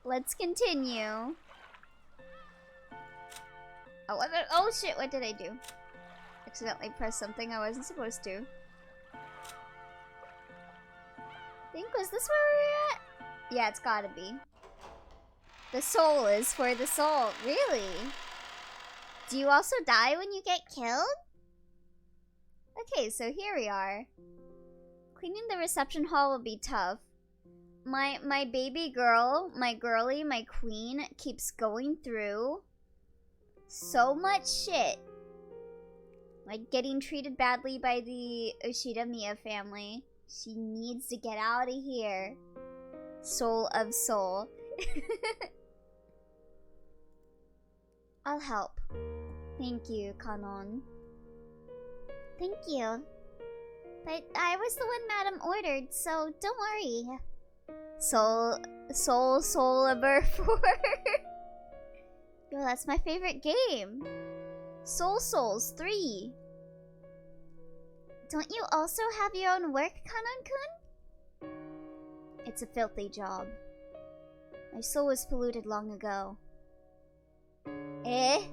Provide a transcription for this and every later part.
let's continue. Oh shit, what did I do? Accidentally pressed something I wasn't supposed to. Was this where we were at? Yeah, it's gotta be. The soul is for the soul. Really? Do you also die when you get killed? Okay, so here we are. Cleaning the reception hall will be tough. My baby girl, my girly, my queen, keeps going through so much shit. Like getting treated badly by the Ushida Mia family. She needs to get out of here. Soul of soul. I'll help. Thank you, Kanon. Thank you. But I was the one Madam ordered, so don't worry. Soul-a-ver 4. Yo, that's my favorite game. Soul Souls 3. Don't you also have your own work, Kanon-kun? It's a filthy job. My soul was polluted long ago. Eh?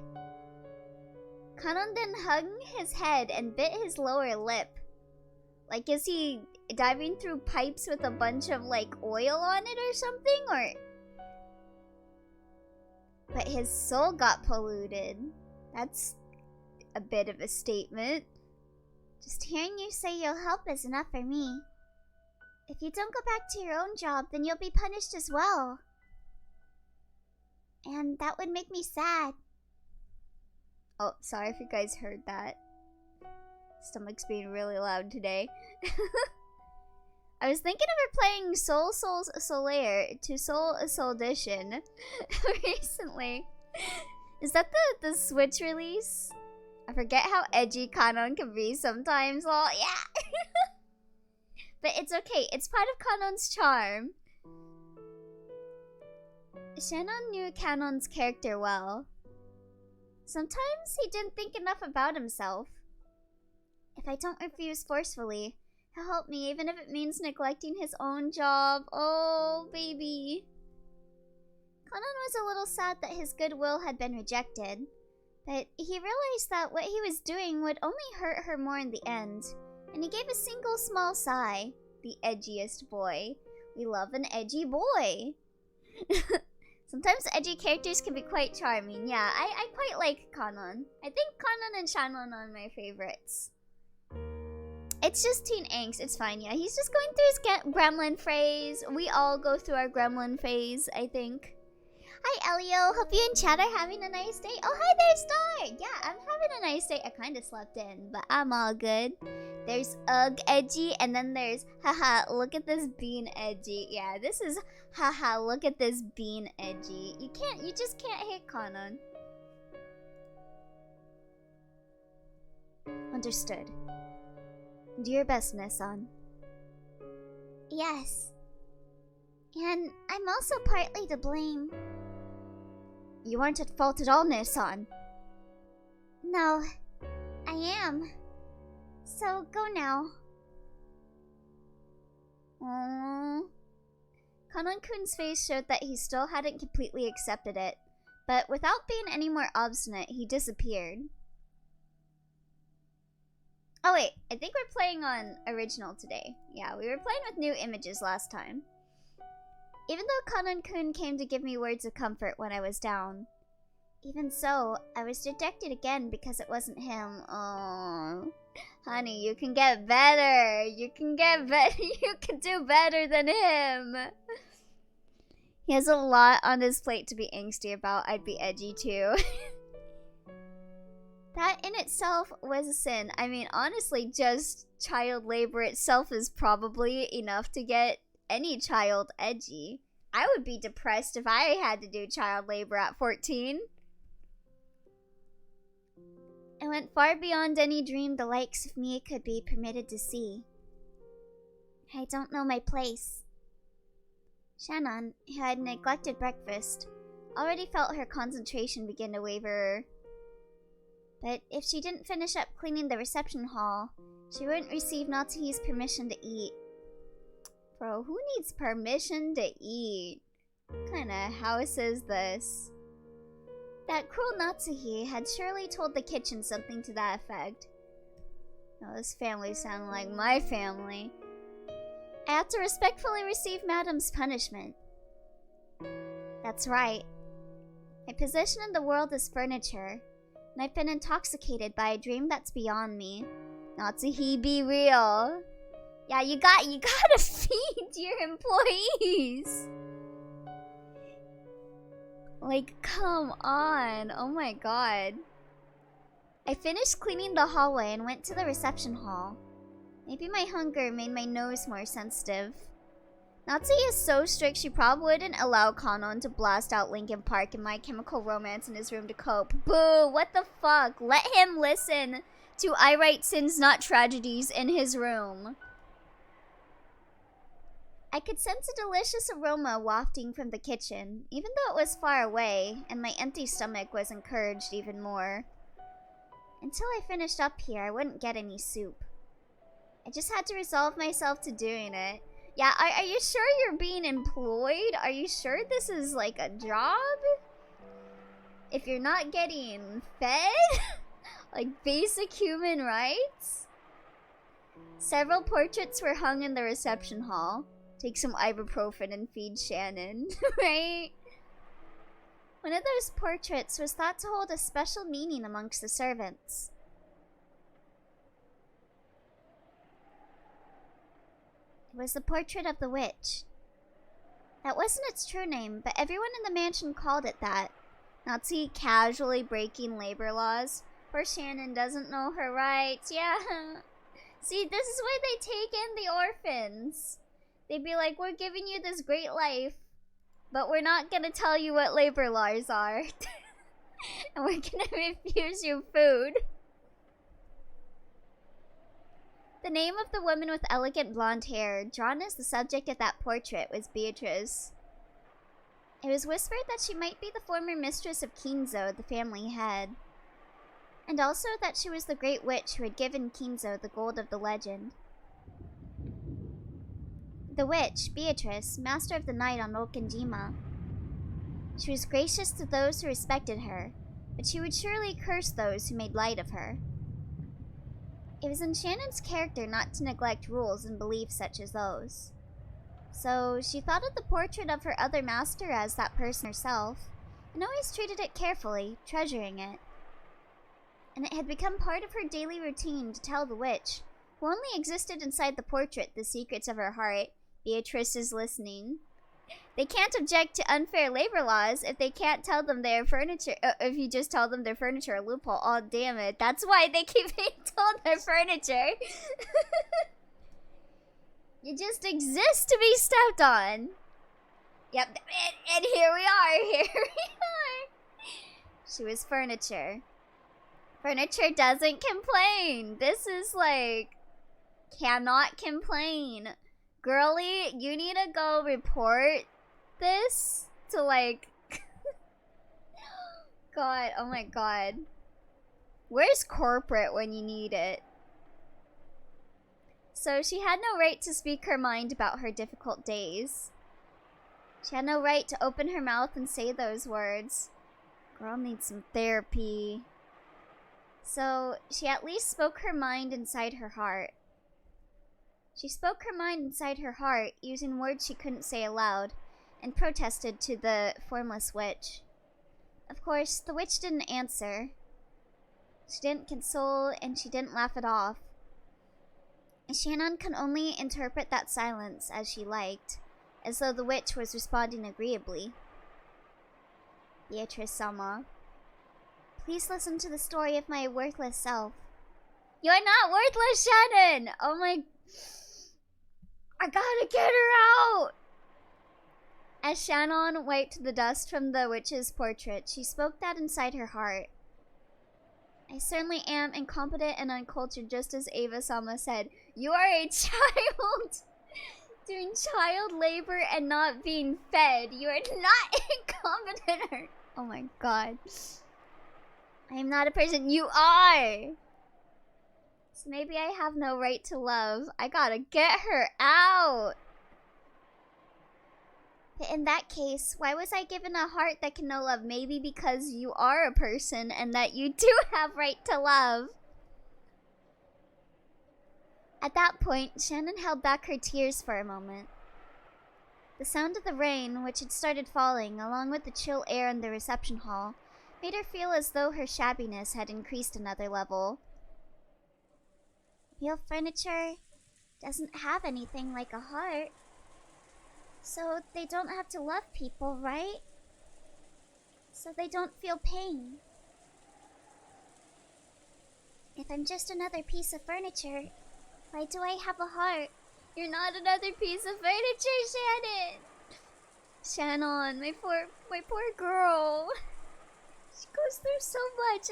Kanon then hung his head and bit his lower lip. Like, is he diving through pipes with a bunch of, like, oil on it or something? Or... But his soul got polluted. That's a bit of a statement. Just hearing you say you'll help is enough for me. If you don't go back to your own job, then you'll be punished as well. And that would make me sad. Oh, sorry if you guys heard that. Stomach's being really loud today. I was thinking of playing Soul Souls Solaire to Soul Edition recently. Is that the Switch release? I forget how edgy Kanon can be sometimes. Well, yeah. But it's okay. It's part of Kanon's charm. Shannon knew Kanon's character well. Sometimes he didn't think enough about himself. If I don't refuse forcefully, he'll help me even if it means neglecting his own job. Oh, baby. Kanon was a little sad that his goodwill had been rejected, but he realized that what he was doing would only hurt her more in the end, and he gave a single small sigh. The edgiest boy. We love an edgy boy. Sometimes edgy characters can be quite charming. Yeah, I quite like Kanon. I think Kanon and Shannon are my favorites. It's just teen angst. It's fine. Yeah, he's just going through his gremlin phase. We all go through our gremlin phase, I think. Hi, Elio. Hope you and Chad are having a nice day. Oh, hi there, Star. Yeah, I'm having a nice day. I kind of slept in, but I'm all good. There's ugh edgy, and then there's haha, look at this bean edgy. Yeah, this is haha, look at this bean edgy. You just can't hate Kanon. Understood. Do your best, Nessan. Yes. And I'm also partly to blame. You aren't at fault at all, Nessan. No, I am. So go now. Aww. Kanon-kun's face showed that he still hadn't completely accepted it, but without being any more obstinate, he disappeared. Oh wait, I think we're playing on original today. Yeah, we were playing with new images last time. Even though Kanon-kun came to give me words of comfort when I was down, even so, I was rejected again because it wasn't him. Oh, honey, you can get better. You can get better. You can do better than him. He has a lot on his plate to be angsty about. I'd be edgy too. That in itself was a sin. I mean, honestly, just child labor itself is probably enough to get any child edgy. I would be depressed if I had to do child labor at 14. It went far beyond any dream the likes of me could be permitted to see. I don't know my place. Shannon, who had neglected breakfast, already felt her concentration begin to waver. But if she didn't finish up cleaning the reception hall, she wouldn't receive Natsuhi's permission to eat. Bro, who needs permission to eat? What kind of house is this? That cruel Natsuhi had surely told the kitchen something to that effect. No, this family sounded like my family. I have to respectfully receive Madam's punishment. That's right. My position in the world is furniture, and I've been intoxicated by a dream that's beyond me. Natsuhi, be real. Yeah, you gotta feed your employees. Like, come on. Oh my god. I finished cleaning the hallway and went to the reception hall. Maybe my hunger made my nose more sensitive. Natsuhi is so strict she probably wouldn't allow Kanon to blast out Linkin Park and My Chemical Romance in his room to cope. Boo! What the fuck? Let him listen to I Write Sins Not Tragedies in his room. I could sense a delicious aroma wafting from the kitchen, even though it was far away, and my empty stomach was encouraged even more. Until I finished up here, I wouldn't get any soup. I just had to resolve myself to doing it. Yeah, are you sure you're being employed? Are you sure this is like a job? If you're not getting fed? Like basic human rights? Several portraits were hung in the reception hall. Take some ibuprofen and feed Shannon, right? One of those portraits was thought to hold a special meaning amongst the servants. It was the portrait of the witch. That wasn't its true name, but everyone in the mansion called it that. Nazi casually breaking labor laws. Poor Shannon doesn't know her rights. Yeah. See, this is why they take in the orphans. They'd be like, we're giving you this great life, but we're not gonna tell you what labor laws are. And we're gonna refuse you food. The name of the woman with elegant blonde hair, drawn as the subject of that portrait, was Beatrice. It was whispered that she might be the former mistress of Kinzo, the family head. And also that she was the great witch who had given Kinzo the gold of the legend. The witch, Beatrice, master of the night on Okanjima. She was gracious to those who respected her, but she would surely curse those who made light of her. It was in Shannon's character not to neglect rules and beliefs such as those. So she thought of the portrait of her other master as that person herself, and always treated it carefully, treasuring it. And it had become part of her daily routine to tell the witch, who only existed inside the portrait, the secrets of her heart. Beatrice is listening. They can't object to unfair labor laws if they can't tell them their furniture. If you just tell them their furniture a loophole. Oh, damn it. That's why they keep being told their furniture. You just exist to be stepped on. Yep, and here we are. Here we are. She was furniture. Furniture doesn't complain. This is like, cannot complain. Girly, you need to go report this to like... God, oh my god. Where's corporate when you need it? So she had no right to speak her mind about her difficult days. She had no right to open her mouth and say those words. Girl needs some therapy. So she at least spoke her mind inside her heart. She spoke her mind inside her heart, using words she couldn't say aloud, and protested to the formless witch. Of course, the witch didn't answer. She didn't console, and she didn't laugh it off. Shannon could only interpret that silence as she liked, as though the witch was responding agreeably. Beatrice-sama, please listen to the story of my worthless self. You're not worthless, Shannon! Oh my... I gotta get her out! As Shannon wiped the dust from the witch's portrait, she spoke that inside her heart. I certainly am incompetent and uncultured, just as Ava-sama said. You are a child doing child labor and not being fed. You are not incompetent. Oh my god. I am not a person. You are! So maybe I have no right to love. I gotta get her out. In that case, why was I given a heart that can know love? Maybe because you are a person and that you do have right to love. At that point, Shannon held back her tears for a moment. The sound of the rain, which had started falling, along with the chill air in the reception hall, made her feel as though her shabbiness had increased another level. Real furniture doesn't have anything like a heart. So they don't have to love people, right? So they don't feel pain. If I'm just another piece of furniture, why do I have a heart? You're not another piece of furniture, Shannon! Shannon, my poor girl. She goes through so much.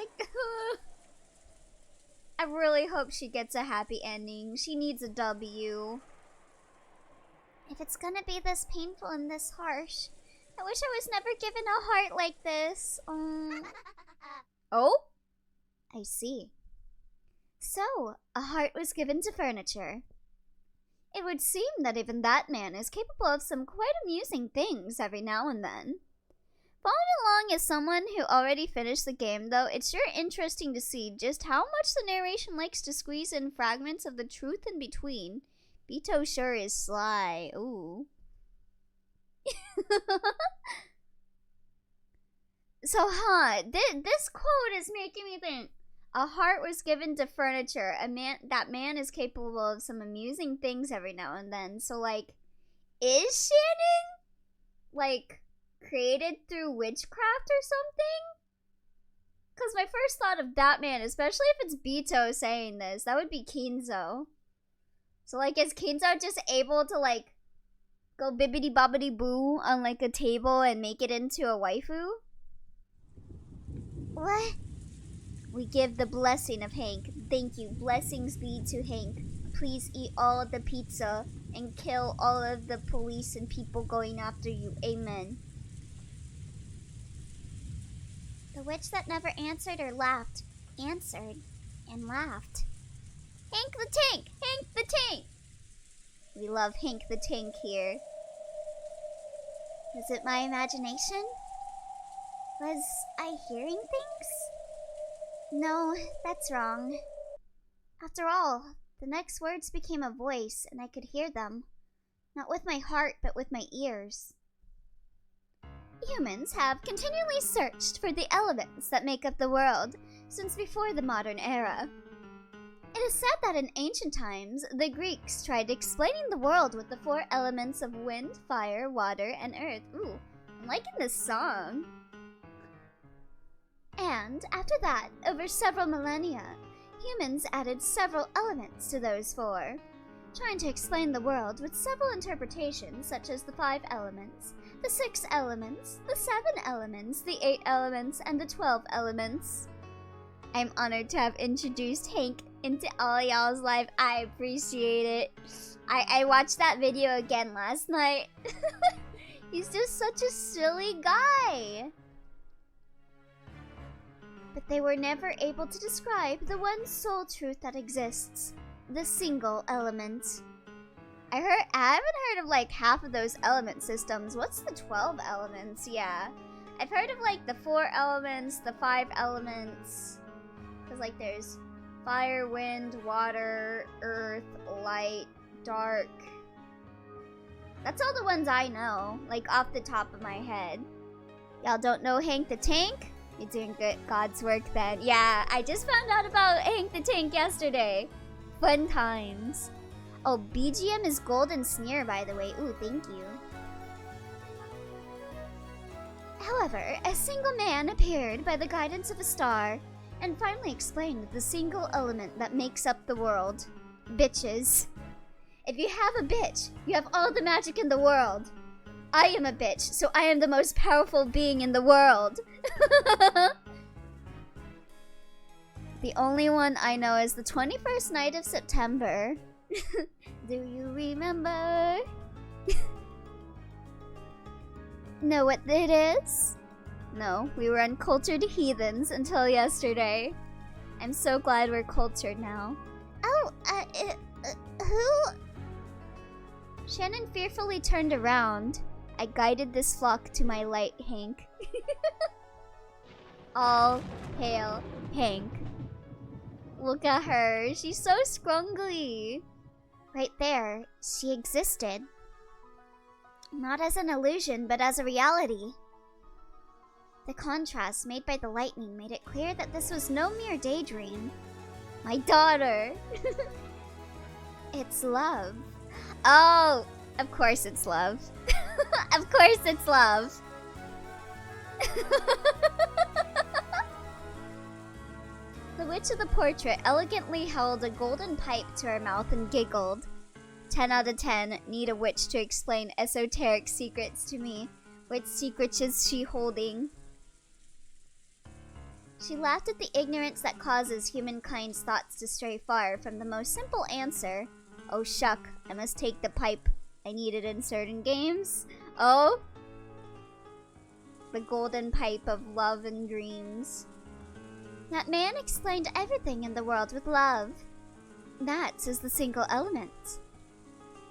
I really hope she gets a happy ending. She needs a W. If it's gonna be this painful and this harsh, I wish I was never given a heart like this. Oh? I see. So, a heart was given to furniture. It would seem that even that man is capable of some quite amusing things every now and then. Following along as someone who already finished the game, though, it's sure interesting to see just how much the narration likes to squeeze in fragments of the truth in between. Beato sure is sly. Ooh. So, this quote is making me think. A heart was given to furniture. That man is capable of some amusing things every now and then. So, like, is Shannon, like, created through witchcraft or something? Because my first thought of that man, especially if it's Beato saying this, that would be Kinzo. So, like, is Kinzo just able to, like, go bibbidi bobbidi boo on, like, a table and make it into a waifu? What? We give the blessing of Hank. Thank you. Blessings be to Hank. Please eat all of the pizza and kill all of the police and people going after you. Amen. The witch that never answered or laughed, answered and laughed. Hank the Tank! Hank the Tank! We love Hank the Tank here. Was it my imagination? Was I hearing things? No, that's wrong. After all, the next words became a voice, and I could hear them. Not with my heart, but with my ears. Humans have continually searched for the elements that make up the world since before the modern era. It is said that in ancient times, the Greeks tried explaining the world with the 4 elements of wind, fire, water, and earth. Ooh, I'm liking this song. And after that, over several millennia, humans added several elements to those 4, trying to explain the world with several interpretations such as the 5 elements, the 6 elements, the 7 elements, the 8 elements, and the 12 elements. I'm honored to have introduced Hank into all y'all's life. I appreciate it. I watched that video again last night. He's just such a silly guy. But they were never able to describe the one sole truth that exists, the single element. I haven't heard of like half of those element systems. What's the 12 elements? Yeah. I've heard of like the 4 elements, the 5 elements. Because like there's fire, wind, water, earth, light, dark. That's all the ones I know, like off the top of my head. Y'all don't know Hank the Tank? You're doing good God's work then. Yeah, I just found out about Hank the Tank yesterday. Fun times. Oh, BGM is Golden Sneer, by the way. Ooh, thank you. However, a single man appeared by the guidance of a star and finally explained the single element that makes up the world. Bitches. If you have a bitch, you have all the magic in the world. I am a bitch, so I am the most powerful being in the world. The only one I know is the 21st night of September. Do you remember? Know what it is? No, we were uncultured heathens until yesterday. I'm so glad we're cultured now. Oh, who? Shannon fearfully turned around I guided this flock to my light, Hank. All hail Hank. Look at her. She's so scrungly. Right there, she existed. Not as an illusion, but as a reality. The contrast made by the lightning made it clear that this was no mere daydream. My daughter. It's love. Oh, of course it's love. Of course it's love. The witch of the portrait elegantly held a golden pipe to her mouth and giggled. 10 out of 10, need a witch to explain esoteric secrets to me. Which secrets is she holding? She laughed at the ignorance that causes humankind's thoughts to stray far from the most simple answer. Oh shuck, I must take the pipe. I need it in certain games. Oh? The golden pipe of love and dreams. That man explained everything in the world with love. That is the single element.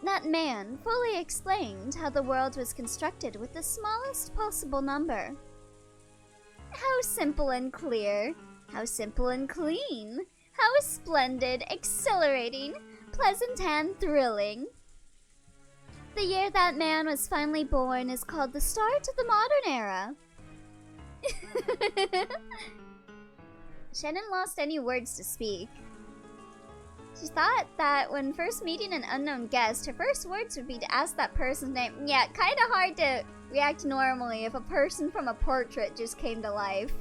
That man fully explained how the world was constructed with the smallest possible number. How simple and clear. How simple and clean. How splendid, exhilarating, pleasant and thrilling. The year that man was finally born is called the start of the modern era. Shannon lost any words to speak. She thought that when first meeting an unknown guest, her first words would be to ask that person's name. Yeah, kinda hard to react normally if a person from a portrait just came to life.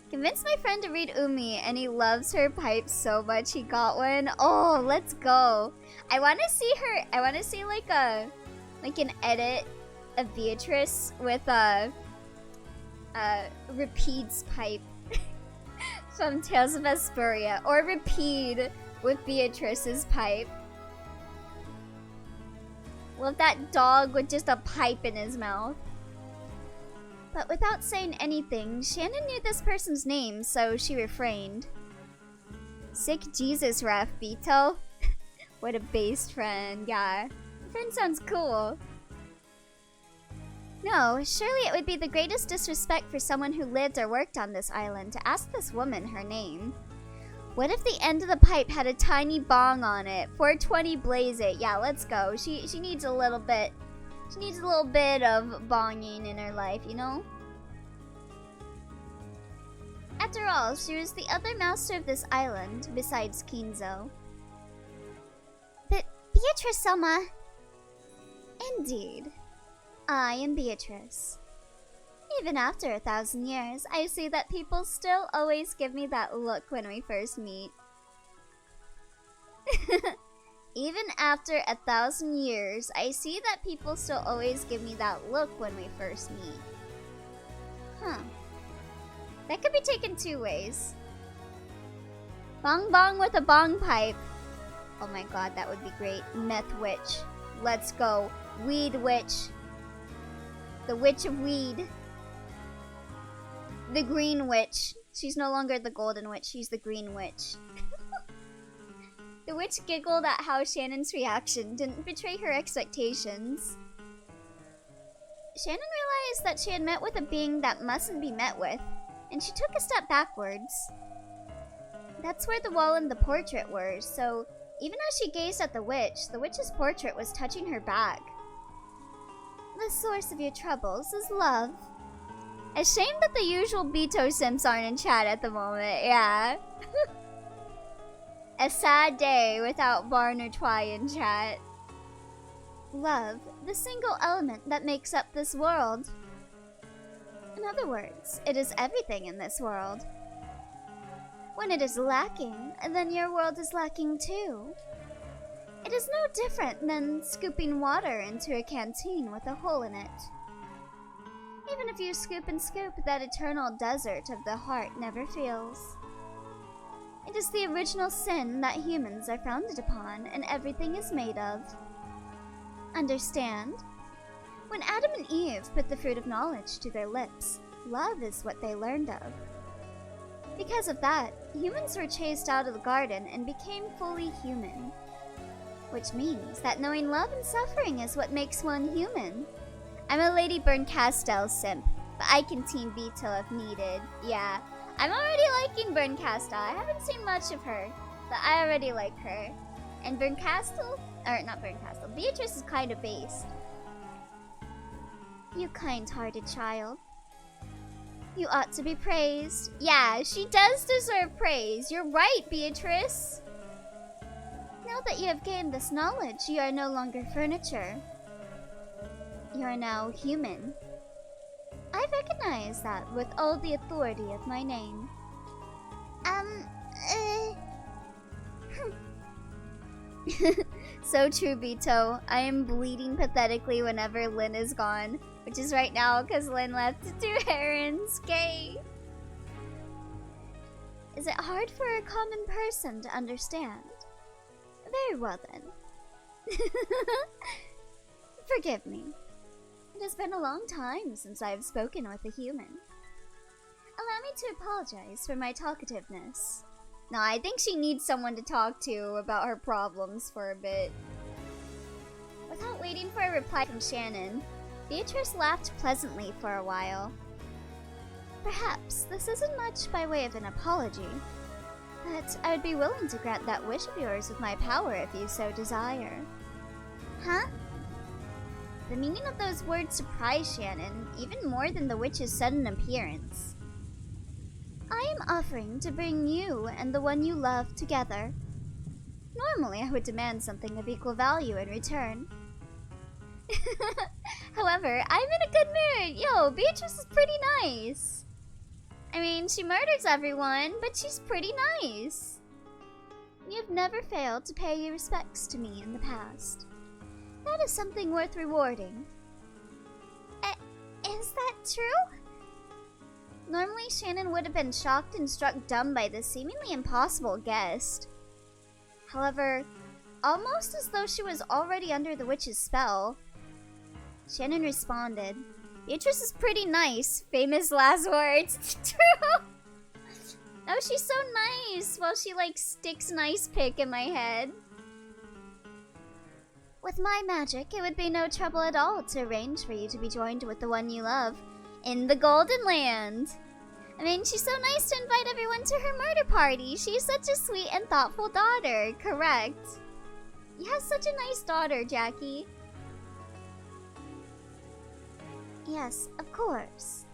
Convinced my friend to read Umi, and he loves her pipe so much he got one. Oh, let's go. I wanna see her, I wanna see like an edit of Beatrice with Repede's pipe from Tales of Vesperia, or Repede with Beatrice's pipe. Love that dog with just a pipe in his mouth. But without saying anything, Shannon knew this person's name, so she refrained. Sick Jesus ref, Beato. What a based friend, yeah. Friend sounds cool. No, surely it would be the greatest disrespect for someone who lived or worked on this island to ask this woman her name. What if the end of the pipe had a tiny bong on it? 420 blaze it. Yeah, let's go. She needs a little bit. She needs a little bit of bonging in her life, you know? After all, she was the other master of this island, besides Kinzo. But Beatrice-sama... Indeed. I am Beatrice. Even after 1,000 years, I see that people still always give me that look when we first meet. Even after 1,000 years, I see that people still always give me that look when we first meet. Huh. That could be taken two ways. Bong bong with a bong pipe. Oh my god, that would be great. Meth witch. Let's go. Weed witch. The witch of weed. The green witch. She's no longer the golden witch, she's the green witch. The witch giggled at how Shannon's reaction didn't betray her expectations. Shannon realized that she had met with a being that mustn't be met with, and she took a step backwards. That's where the wall and the portrait were, so even as she gazed at the witch's portrait was touching her back. The source of your troubles is love. A shame that the usual Beato simps aren't in chat at the moment, yeah. A sad day without Barn or Twy in chat. Love, the single element that makes up this world. In other words, it is everything in this world. When it is lacking, then your world is lacking too. It is no different than scooping water into a canteen with a hole in it. Even if you scoop and scoop, that eternal desert of the heart never feels. It is the original sin that humans are founded upon and everything is made of. Understand? When Adam and Eve put the fruit of knowledge to their lips, love is what they learned of. Because of that, humans were chased out of the garden and became fully human. Which means that knowing love and suffering is what makes one human. I'm a Lady Berncastel simp, but I can team Beato if needed. Yeah, I'm already liking Berncastel. I haven't seen much of her, but I already like her. And Berncastel, or not Berncastel, Beatrice is kind of based. You kind-hearted child. You ought to be praised. Yeah, she does deserve praise. You're right, Beatrice. Now that you have gained this knowledge, you are no longer furniture. You are now human. I recognize that with all the authority of my name. So true, Beato. I am bleeding pathetically whenever Lynn is gone. Which is right now, because Lynn left to do errands. Gay. Is it hard for a common person to understand? Very well then. Forgive me. It has been a long time since I have spoken with a human. Allow me to apologize for my talkativeness. No, I think she needs someone to talk to about her problems for a bit. Without waiting for a reply from Shannon, Beatrice laughed pleasantly for a while. Perhaps this isn't much by way of an apology, but I would be willing to grant that wish of yours with my power if you so desire. Huh? The meaning of those words surprised Shannon, even more than the witch's sudden appearance. I am offering to bring you and the one you love together. Normally, I would demand something of equal value in return. However, I'm in a good mood. Yo, Beatrice is pretty nice. I mean, she murders everyone, but she's pretty nice. You have never failed to pay your respects to me in the past. That is something worth rewarding. Is that true? Normally, Shannon would have been shocked and struck dumb by this seemingly impossible guest. However, almost as though she was already under the witch's spell, Shannon responded, Beatrice is pretty nice. Famous last words. True. Oh, she's so nice while she sticks an ice pick in my head. With my magic, it would be no trouble at all to arrange for you to be joined with the one you love in the Golden Land. I mean, she's so nice to invite everyone to her murder party. She's such a sweet and thoughtful daughter. Correct. You have such a nice daughter, Jackie. Yes, of course.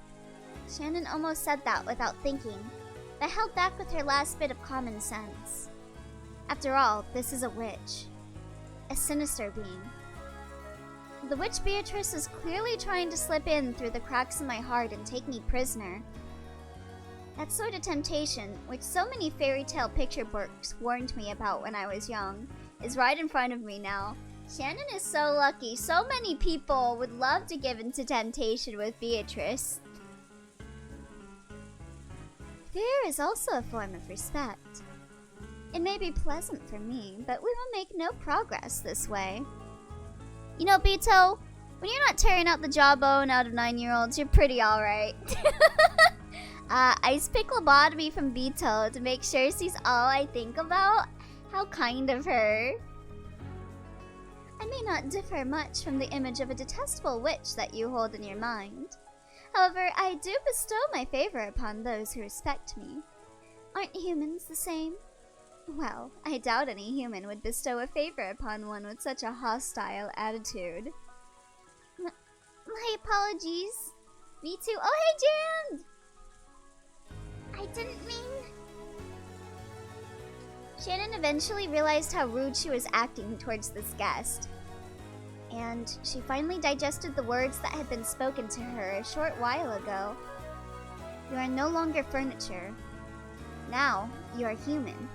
Shannon almost said that without thinking, but held back with her last bit of common sense. After all, this is a witch. A sinister being. The witch Beatrice is clearly trying to slip in through the cracks in my heart and take me prisoner. That sort of temptation, which so many fairy tale picture books warned me about when I was young, is right in front of me now. Shannon is so lucky. So many people would love to give in to temptation with Beatrice. Fear is also a form of respect. It may be pleasant for me, but we will make no progress this way. You know, Beato, when you're not tearing out the jawbone out of 9-year-olds, you're pretty alright. Ice pick lobotomy from Beato to make sure she's all I think about. How kind of her. I may not differ much from the image of a detestable witch that you hold in your mind. However, I do bestow my favor upon those who respect me. Aren't humans the same? Well, I doubt any human would bestow a favor upon one with such a hostile attitude. My apologies. Me too. Oh, hey, Jan! I didn't mean... Shannon eventually realized how rude she was acting towards this guest. And she finally digested the words that had been spoken to her a short while ago. You are no longer furniture. Now, you are human.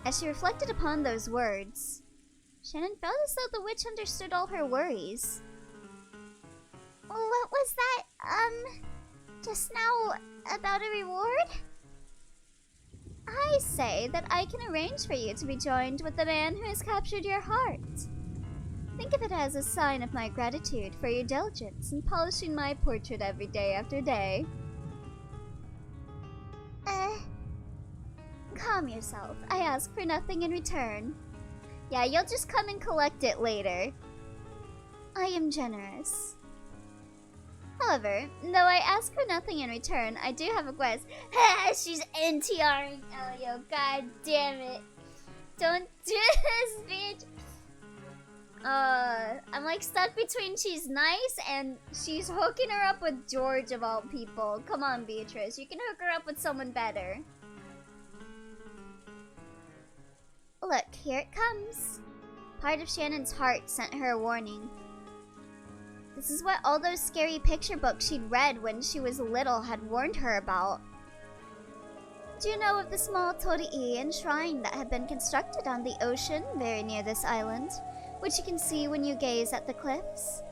As she reflected upon those words, Shannon felt as though the witch understood all her worries. What was that, just now about a reward? I say that I can arrange for you to be joined with the man who has captured your heart. Think of it as a sign of my gratitude for your diligence in polishing my portrait every day after day. Calm yourself. I ask for nothing in return. Yeah, you'll just come and collect it later. I am generous. However, though I ask for nothing in return, I do have a quest. Ha! She's NTRing Elio. God damn it. Don't do this, bitch. I'm like stuck between she's nice and she's hooking her up with George of all people. Come on, Beatrice. You can hook her up with someone better. Look, here it comes. Part of Shannon's heart sent her a warning. This is what all those scary picture books she'd read when she was little had warned her about. Do you know of the small torii and shrine that had been constructed on the ocean very near this island, which you can see when you gaze at the cliffs?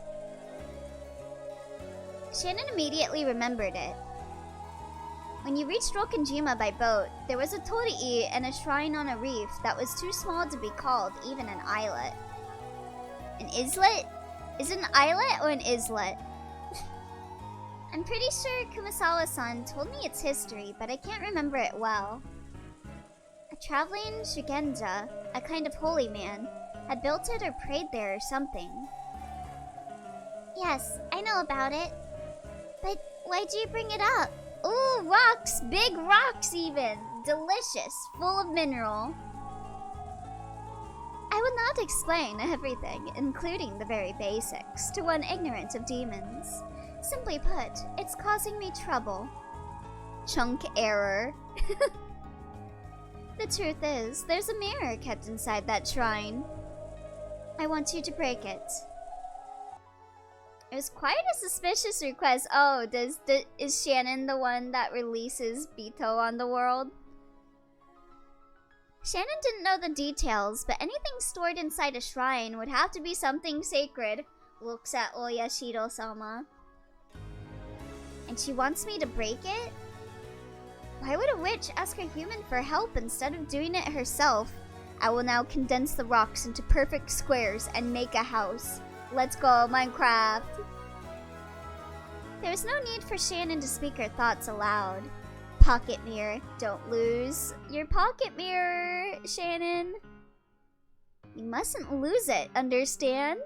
Shannon immediately remembered it. When you reached Rokenjima by boat, there was a torii and a shrine on a reef that was too small to be called even an islet. An islet? Is it an islet or an islet? I'm pretty sure Kumasawa-san told me its history, but I can't remember it well. A traveling shugenja, a kind of holy man, had built it or prayed there or something. Yes, I know about it. But why'd you bring it up? Ooh, rocks! Big rocks even! Delicious, full of mineral. I will not explain everything, including the very basics, to one ignorant of demons. Simply put, it's causing me trouble. Chunk error. The truth is, there's a mirror kept inside that shrine. I want you to break it. It was quite a suspicious request. Oh, is Shannon the one that releases Beato on the world? Shannon didn't know the details, but anything stored inside a shrine would have to be something sacred. Looks at Oyashiro-sama. And she wants me to break it? Why would a witch ask a human for help instead of doing it herself? I will now condense the rocks into perfect squares and make a house. Let's go, Minecraft! There was no need for Shannon to speak her thoughts aloud. Pocket mirror, don't lose your pocket mirror, Shannon. You mustn't lose it, understand?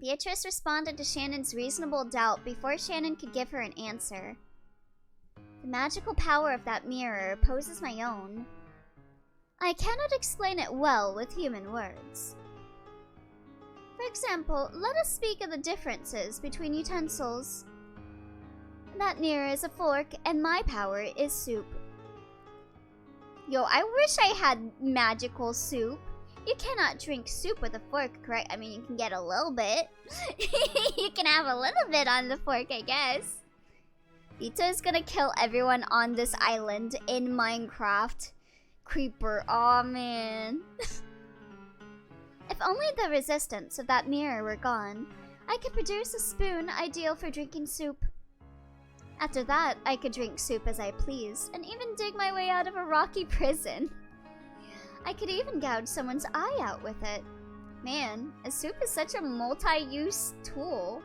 Beatrice responded to Shannon's reasonable doubt before Shannon could give her an answer. The magical power of that mirror opposes my own. I cannot explain it well with human words. For example, let us speak of the differences between utensils. That mirror is a fork, and my power is soup. Yo, I wish I had magical soup. You cannot drink soup with a fork, correct? I mean, you can get a little bit. You can have a little bit on the fork, I guess. Beato is gonna kill everyone on this island in Minecraft. Creeper, aw man. If only the resistance of that mirror were gone, I could produce a spoon ideal for drinking soup. After that, I could drink soup as I pleased, and even dig my way out of a rocky prison. I could even gouge someone's eye out with it. Man, a soup is such a multi-use tool.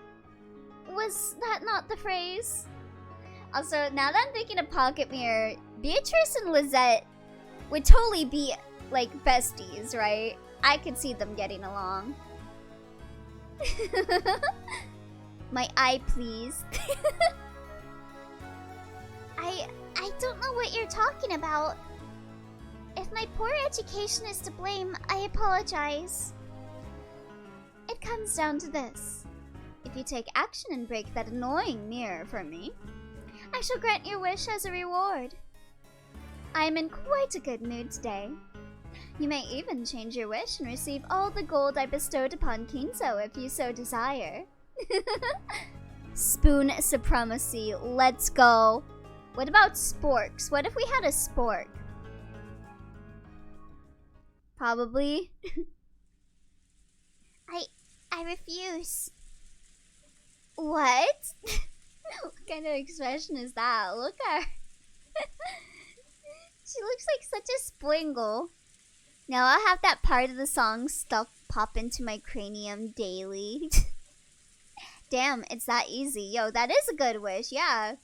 Was that not the phrase? Also, now that I'm thinking of Pocket Mirror, Beatrice and Lizette would totally be, like, besties, right? I could see them getting along. My eye, please. I don't know what you're talking about. If my poor education is to blame, I apologize. It comes down to this. If you take action and break that annoying mirror for me, I shall grant your wish as a reward. I am in quite a good mood today. You may even change your wish and receive all the gold I bestowed upon Kinzo if you so desire. Spoon supremacy, let's go. What about sporks? What if we had a spork? Probably. I refuse. What? What kind of expression is that? Look at her. She looks like such a splingle. Now I'll have that part of the song stuff pop into my cranium daily. Damn, it's that easy. Yo, that is a good wish, yeah.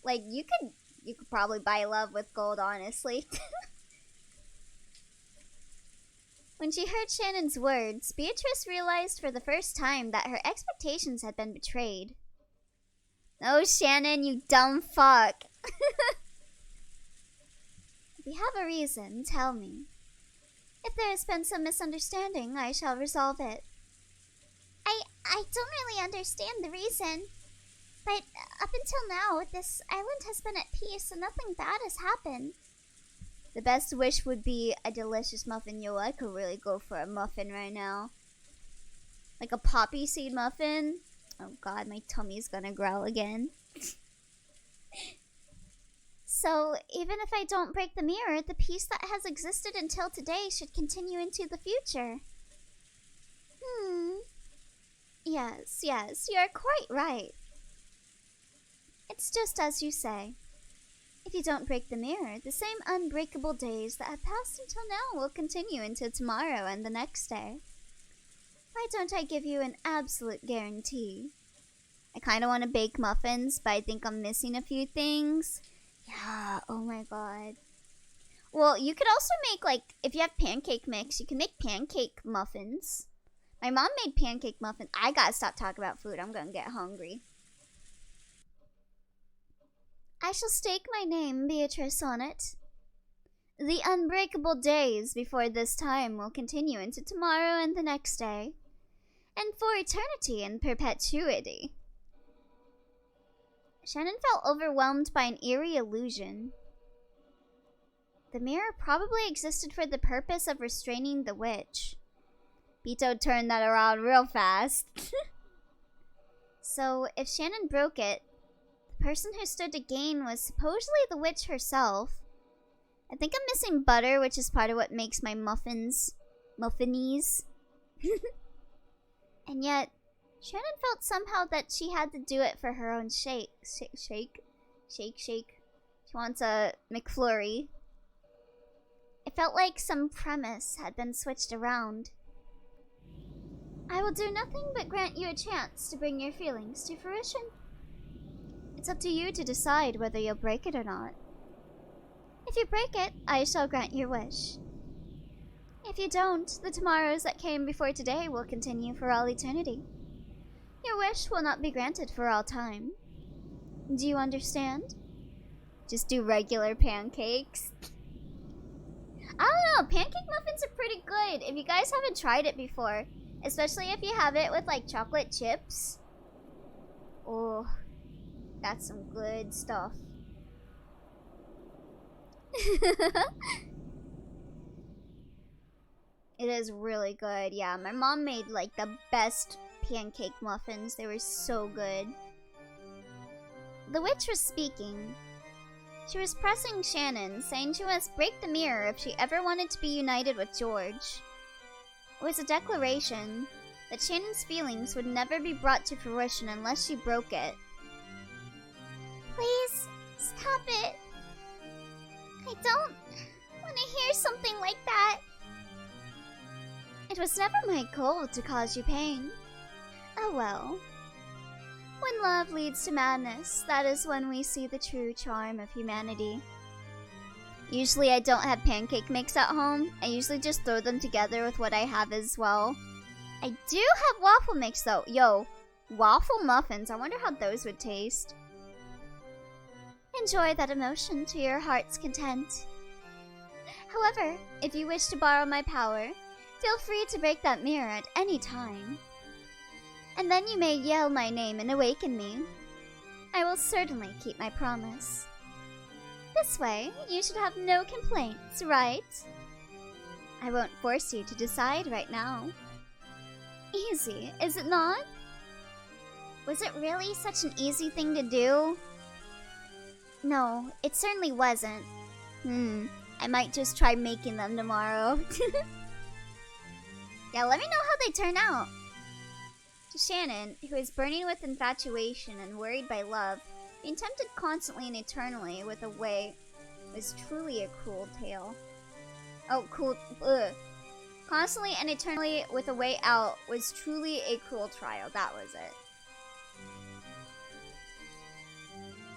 Like, you could probably buy love with gold, honestly. When she heard Shannon's words, Beatrice realized for the first time that her expectations had been betrayed. Oh, Shannon, you dumb fuck. If you have a reason, tell me. If there has been some misunderstanding, I shall resolve it. I don't really understand the reason. But up until now, this island has been at peace and nothing bad has happened. The best wish would be a delicious muffin. Yo, I could really go for a muffin right now. Like a poppy seed muffin. Oh god, my tummy's gonna growl again. So, even if I don't break the mirror, the peace that has existed until today should continue into the future. Yes, you are quite right. It's just as you say. If you don't break the mirror, the same unbreakable days that have passed until now will continue into tomorrow and the next day. Why don't I give you an absolute guarantee? I kind of want to bake muffins, but I think I'm missing a few things. Yeah, oh my god. Well, you could also make, like, if you have pancake mix, you can make pancake muffins. My mom made pancake muffins. I gotta stop talking about food. I'm gonna get hungry. I shall stake my name, Beatrice, on it. The unbreakable days before this time will continue into tomorrow and the next day. And for eternity and perpetuity. Shannon felt overwhelmed by an eerie illusion. The mirror probably existed for the purpose of restraining the witch. Beato turned that around real fast. So, if Shannon broke it, the person who stood to gain was supposedly the witch herself. I think I'm missing butter, which is part of what makes my muffins muffinies. And yet, Shannon felt somehow that she had to do it for her own shake. She wants a McFlurry. It felt like some premise had been switched around. I will do nothing but grant you a chance to bring your feelings to fruition. It's up to you to decide whether you'll break it or not. If you break it, I shall grant your wish. If you don't, the tomorrows that came before today will continue for all eternity. Your wish will not be granted for all time. Do you understand? Just do regular pancakes. I don't know, pancake muffins are pretty good. If you guys haven't tried it before, especially if you have it with like chocolate chips. Oh, that's some good stuff. It is really good. Yeah, my mom made like the best pancake muffins. They were so good. The witch was speaking. She was pressing Shannon, saying she must break the mirror if she ever wanted to be united with George. It was a declaration that Shannon's feelings would never be brought to fruition unless she broke it. Please, stop it. I don't want to hear something like that. It was never my goal to cause you pain. Oh well. When love leads to madness, that is when we see the true charm of humanity. Usually I don't have pancake mix at home. I usually just throw them together with what I have as well. I do have waffle mix though. Yo, waffle muffins. I wonder how those would taste. Enjoy that emotion to your heart's content. However, if you wish to borrow my power, feel free to break that mirror at any time. And then you may yell my name and awaken me. I will certainly keep my promise. This way, you should have no complaints, right? I won't force you to decide right now. Easy, is it not? Was it really such an easy thing to do? No, it certainly wasn't. I might just try making them tomorrow. Yeah, let me know how they turn out. To Shannon, who is burning with infatuation and worried by love, being tempted constantly and eternally with a way was truly a cruel tale. Oh, cool. Ugh. Constantly and eternally with a way out was truly a cruel trial. That was it.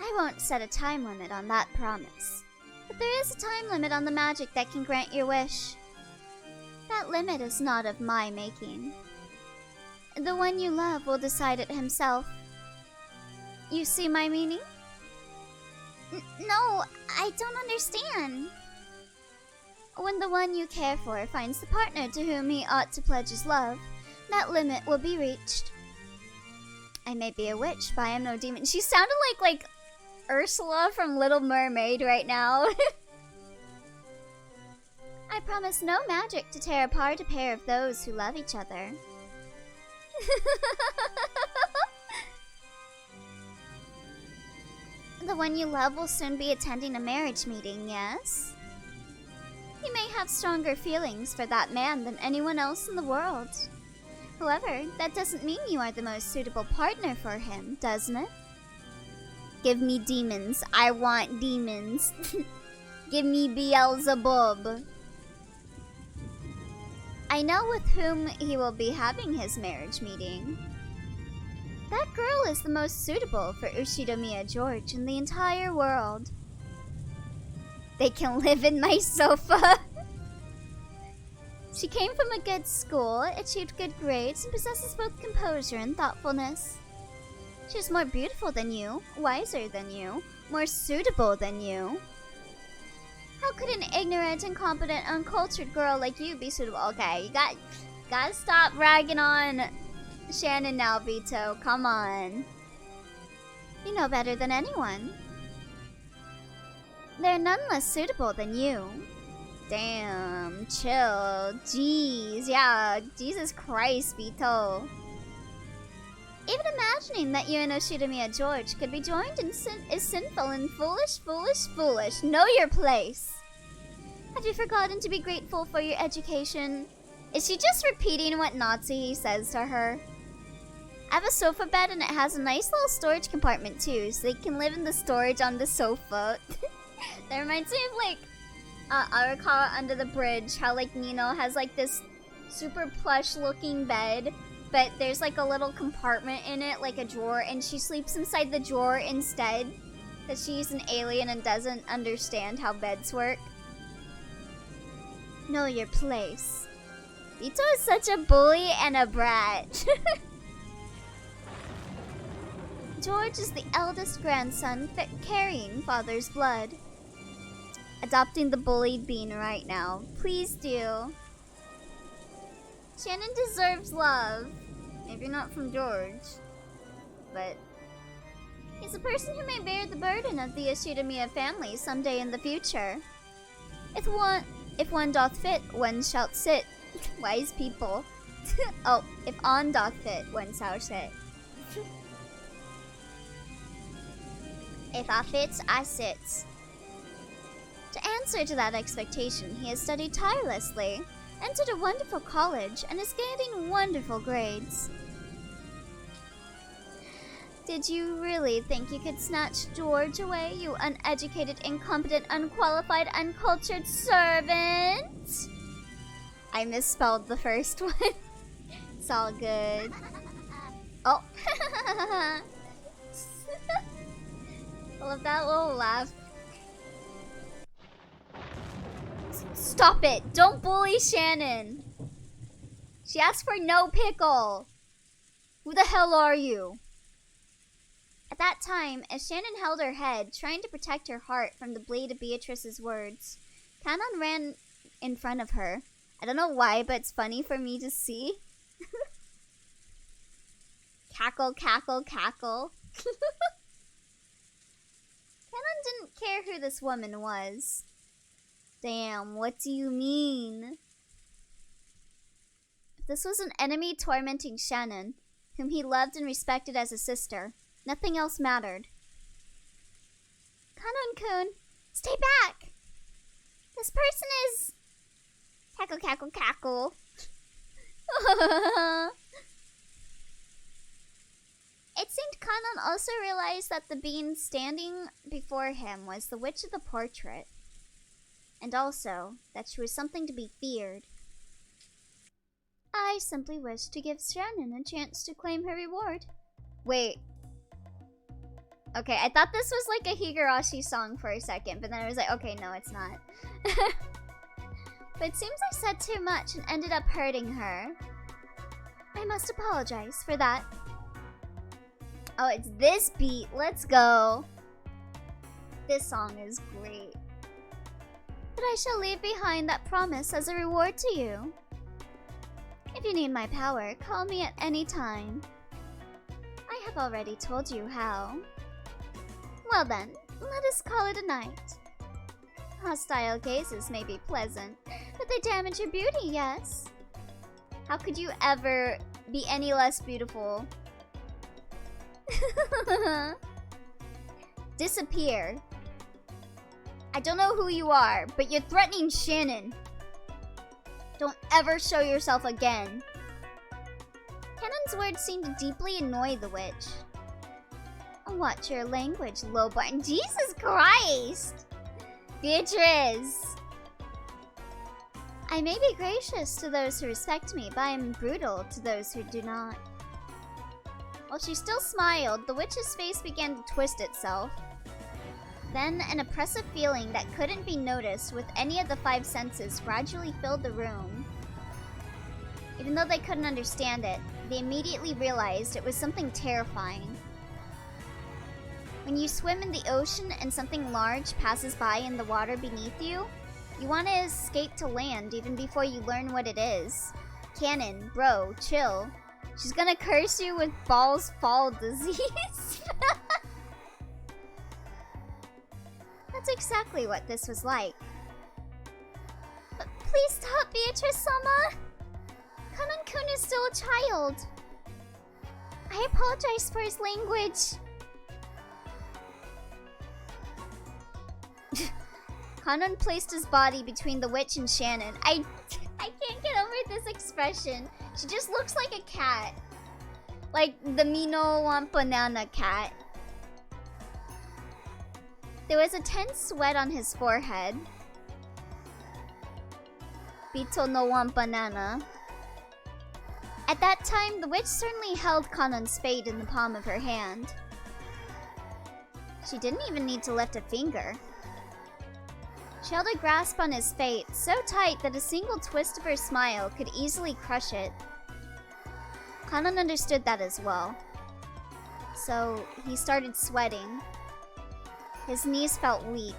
I won't set a time limit on that promise. But there is a time limit on the magic that can grant your wish. That That limit is not of my making. The one you love will decide it himself. You see my meaning? No, I don't understand. When the one you care for finds the partner to whom he ought to pledge his love, that limit will be reached. I may be a witch, but I am no demon. She sounded like Ursula from Little Mermaid right now. I promise no magic to tear apart a pair of those who love each other. The one you love will soon be attending a marriage meeting, yes? You may have stronger feelings for that man than anyone else in the world. However, that doesn't mean you are the most suitable partner for him, doesn't it? Give me demons. I want demons. Give me Beelzebub. I know with whom he will be having his marriage meeting. That girl is the most suitable for Ushidomiya George in the entire world. They can live in my sofa. She came from a good school, achieved good grades, and possesses both composure and thoughtfulness. She is more beautiful than you, wiser than you, more suitable than you. How could an ignorant, incompetent, uncultured girl like you be suitable? Okay, you gotta stop ragging on Shannon now, Beato. Come on. You know better than anyone. They're none less suitable than you. Damn, chill. Jeez, yeah, Jesus Christ, Beato. Even imagining that you and Ushidomiya George could be joined is sinful and foolish, foolish, foolish. Know your place. Have you forgotten to be grateful for your education? Is she just repeating what Nazi says to her? I have a sofa bed and it has a nice little storage compartment too, so they can live in the storage on the sofa. That reminds me of like, I recall Under the Bridge, how like Nino has like this super plush looking bed, but there's like a little compartment in it, like a drawer, and she sleeps inside the drawer instead, because she's an alien and doesn't understand how beds work. Know your place. Beato is such a bully and a brat. George is the eldest grandson carrying father's blood. Adopting the bullied bean right now. Please do. Shannon deserves love. Maybe not from George. But he's a person who may bear the burden of the Ushidomiya family someday in the future. If one doth fit, one shalt sit. Wise people. Oh, if on doth fit, one shall sit. If I fits, I sits. To answer to that expectation, he has studied tirelessly, entered a wonderful college, and is getting wonderful grades. Did you really think you could snatch George away, you uneducated, incompetent, unqualified, uncultured servant? I misspelled the first one. It's all good. Oh. I love that little laugh. Stop it! Don't bully Shannon! She asked for no pickle! Who the hell are you? At that time, as Shannon held her head, trying to protect her heart from the bleed of Beatrice's words, Canon ran in front of her. I don't know why, but it's funny for me to see. Cackle, cackle, cackle. Canon didn't care who this woman was. Damn, what do you mean? If this was an enemy tormenting Shannon, whom he loved and respected as a sister, nothing else mattered. Canon-kun, stay back! This person is... Cackle, cackle, cackle. It seemed Canon also realized that the being standing before him was the witch of the portrait. And also, that she was something to be feared. I simply wished to give Shannon a chance to claim her reward. Wait. Okay, I thought this was like a Higurashi song for a second, but then I was like, okay, no, it's not. but it seems I said too much and ended up hurting her. I must apologize for that. Oh, it's this beat. Let's go. This song is great. But I shall leave behind that promise as a reward to you. If you need my power, call me at any time. I have already told you how. Well then, let us call it a night. Hostile gazes may be pleasant, but they damage your beauty, yes? How could you ever be any less beautiful? Disappear. I don't know who you are, but you're threatening Shannon. Don't ever show yourself again. Cannon's words seemed to deeply annoy the witch. Watch your language, Lowbarn. Jesus Christ! Beatrice! I may be gracious to those who respect me, but I am brutal to those who do not. While she still smiled, the witch's face began to twist itself. Then, an oppressive feeling that couldn't be noticed with any of the 5 senses gradually filled the room. Even though they couldn't understand it, they immediately realized it was something terrifying. When you swim in the ocean and something large passes by in the water beneath you, you want to escape to land even before you learn what it is. Cannon, bro, chill. She's gonna curse you with balls fall disease. That's exactly what this was like. But please stop, Beatrice-sama! Kanon-kun is still a child. I apologize for his language. Kanon placed his body between the witch and Shannon. I can't get over this expression. She just looks like a cat. Like the Mino Wampanana cat. There was a tense sweat on his forehead. Beato no Wampanana. At that time, the witch certainly held Kanon's spade in the palm of her hand. She didn't even need to lift a finger. She held a grasp on his fate, so tight that a single twist of her smile could easily crush it. Kanon understood that as well. So, he started sweating. His knees felt weak.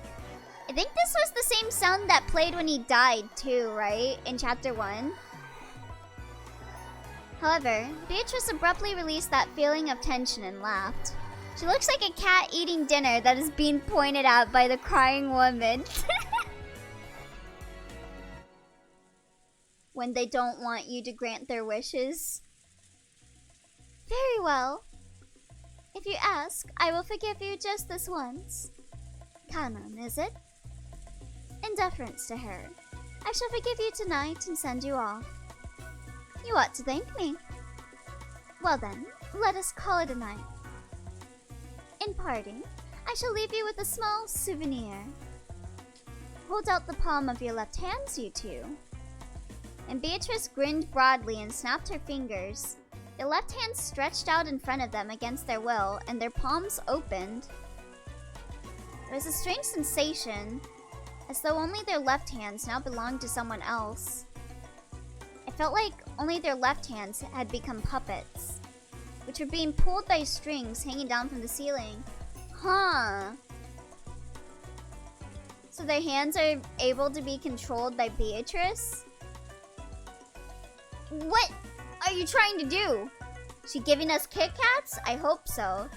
I think this was the same sound that played when he died too, right? In chapter 1. However, Beatrice abruptly released that feeling of tension and laughed. She looks like a cat eating dinner that is being pointed at by the crying woman. When they don't want you to grant their wishes. Very well. If you ask, I will forgive you just this once. Kanon, is it? In deference to her, I shall forgive you tonight and send you off. You ought to thank me. Well then, let us call it a night. In parting, I shall leave you with a small souvenir. Hold out the palm of your left hands, you two. And Beatrice grinned broadly and snapped her fingers. Their left hands stretched out in front of them against their will, and their palms opened. There was a strange sensation, as though only their left hands now belonged to someone else. It felt like only their left hands had become puppets, which were being pulled by strings hanging down from the ceiling. Huh. So their hands are able to be controlled by Beatrice? What are you trying to do? She giving us Kit Kats? I hope so.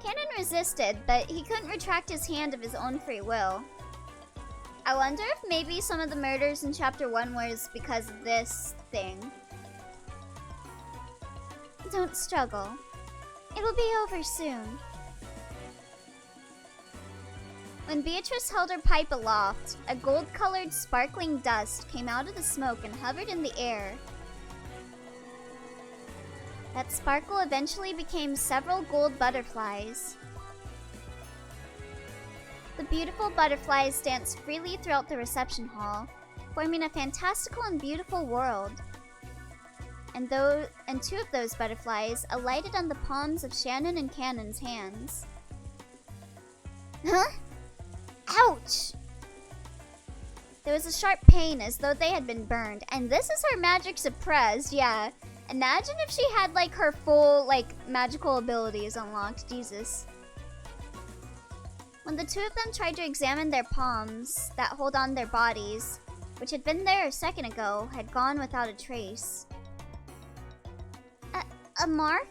Cannon resisted, but he couldn't retract his hand of his own free will. I wonder if maybe some of the murders in chapter 1 was because of this thing. Don't struggle. It will be over soon. When Beatrice held her pipe aloft, a gold-colored sparkling dust came out of the smoke and hovered in the air. That sparkle eventually became several gold butterflies. The beautiful butterflies danced freely throughout the reception hall, forming a fantastical and beautiful world. And two of those butterflies alighted on the palms of Shannon and Cannon's hands. Huh? Ouch! There was a sharp pain as though they had been burned, and this is her magic suppressed, yeah. Imagine if she had, like, her full, like, magical abilities unlocked, Jesus. When the two of them tried to examine their palms that hold on their bodies, which had been there a second ago, had gone without a trace. A mark?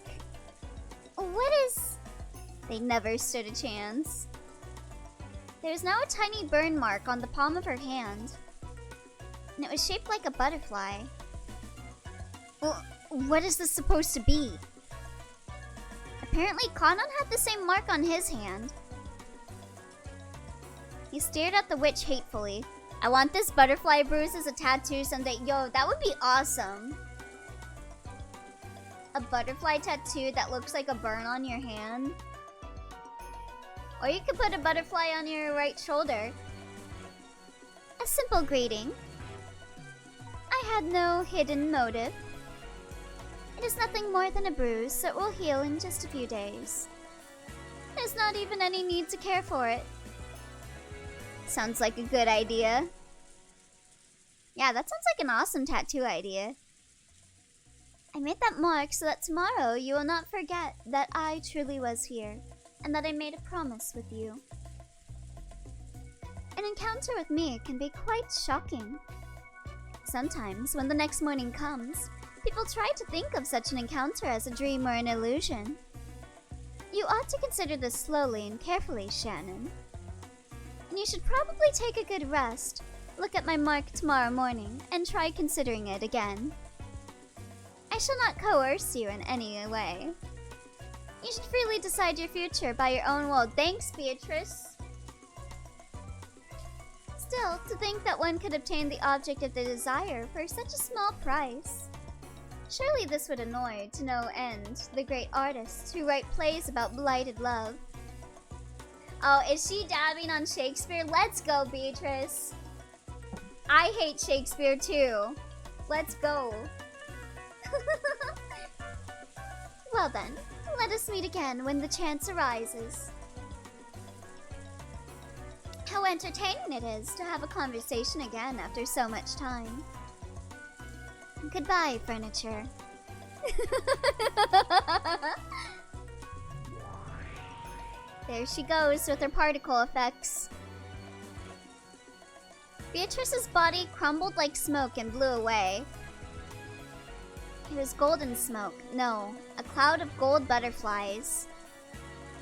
What is... They never stood a chance. There was now a tiny burn mark on the palm of her hand, and it was shaped like a butterfly. Well, what is this supposed to be? Apparently, Kanon had the same mark on his hand. He stared at the witch hatefully. I want this butterfly bruise as a tattoo someday. Yo, that would be awesome. A butterfly tattoo that looks like a burn on your hand. Or you could put a butterfly on your right shoulder. A simple greeting. I had no hidden motive. It is nothing more than a bruise, so it will heal in just a few days. There's not even any need to care for it. Sounds like a good idea. Yeah, that sounds like an awesome tattoo idea. I made that mark so that tomorrow you will not forget that I truly was here, and that I made a promise with you. An encounter with me can be quite shocking. Sometimes, when the next morning comes, people try to think of such an encounter as a dream or an illusion. You ought to consider this slowly and carefully, Shannon. And you should probably take a good rest, look at my mark tomorrow morning, and try considering it again. I shall not coerce you in any way. You should freely decide your future by your own will. Thanks, Beatrice. Still, to think that one could obtain the object of the desire for such a small price. Surely this would annoy, to no end, the great artists who write plays about blighted love. Oh, is she dabbing on Shakespeare? Let's go, Beatrice. I hate Shakespeare too. Let's go. Well then, let us meet again when the chance arises. How entertaining it is to have a conversation again after so much time. Goodbye, furniture. There she goes with her particle effects. Beatrice's body crumbled like smoke and blew away. It was golden smoke. No, a cloud of gold butterflies.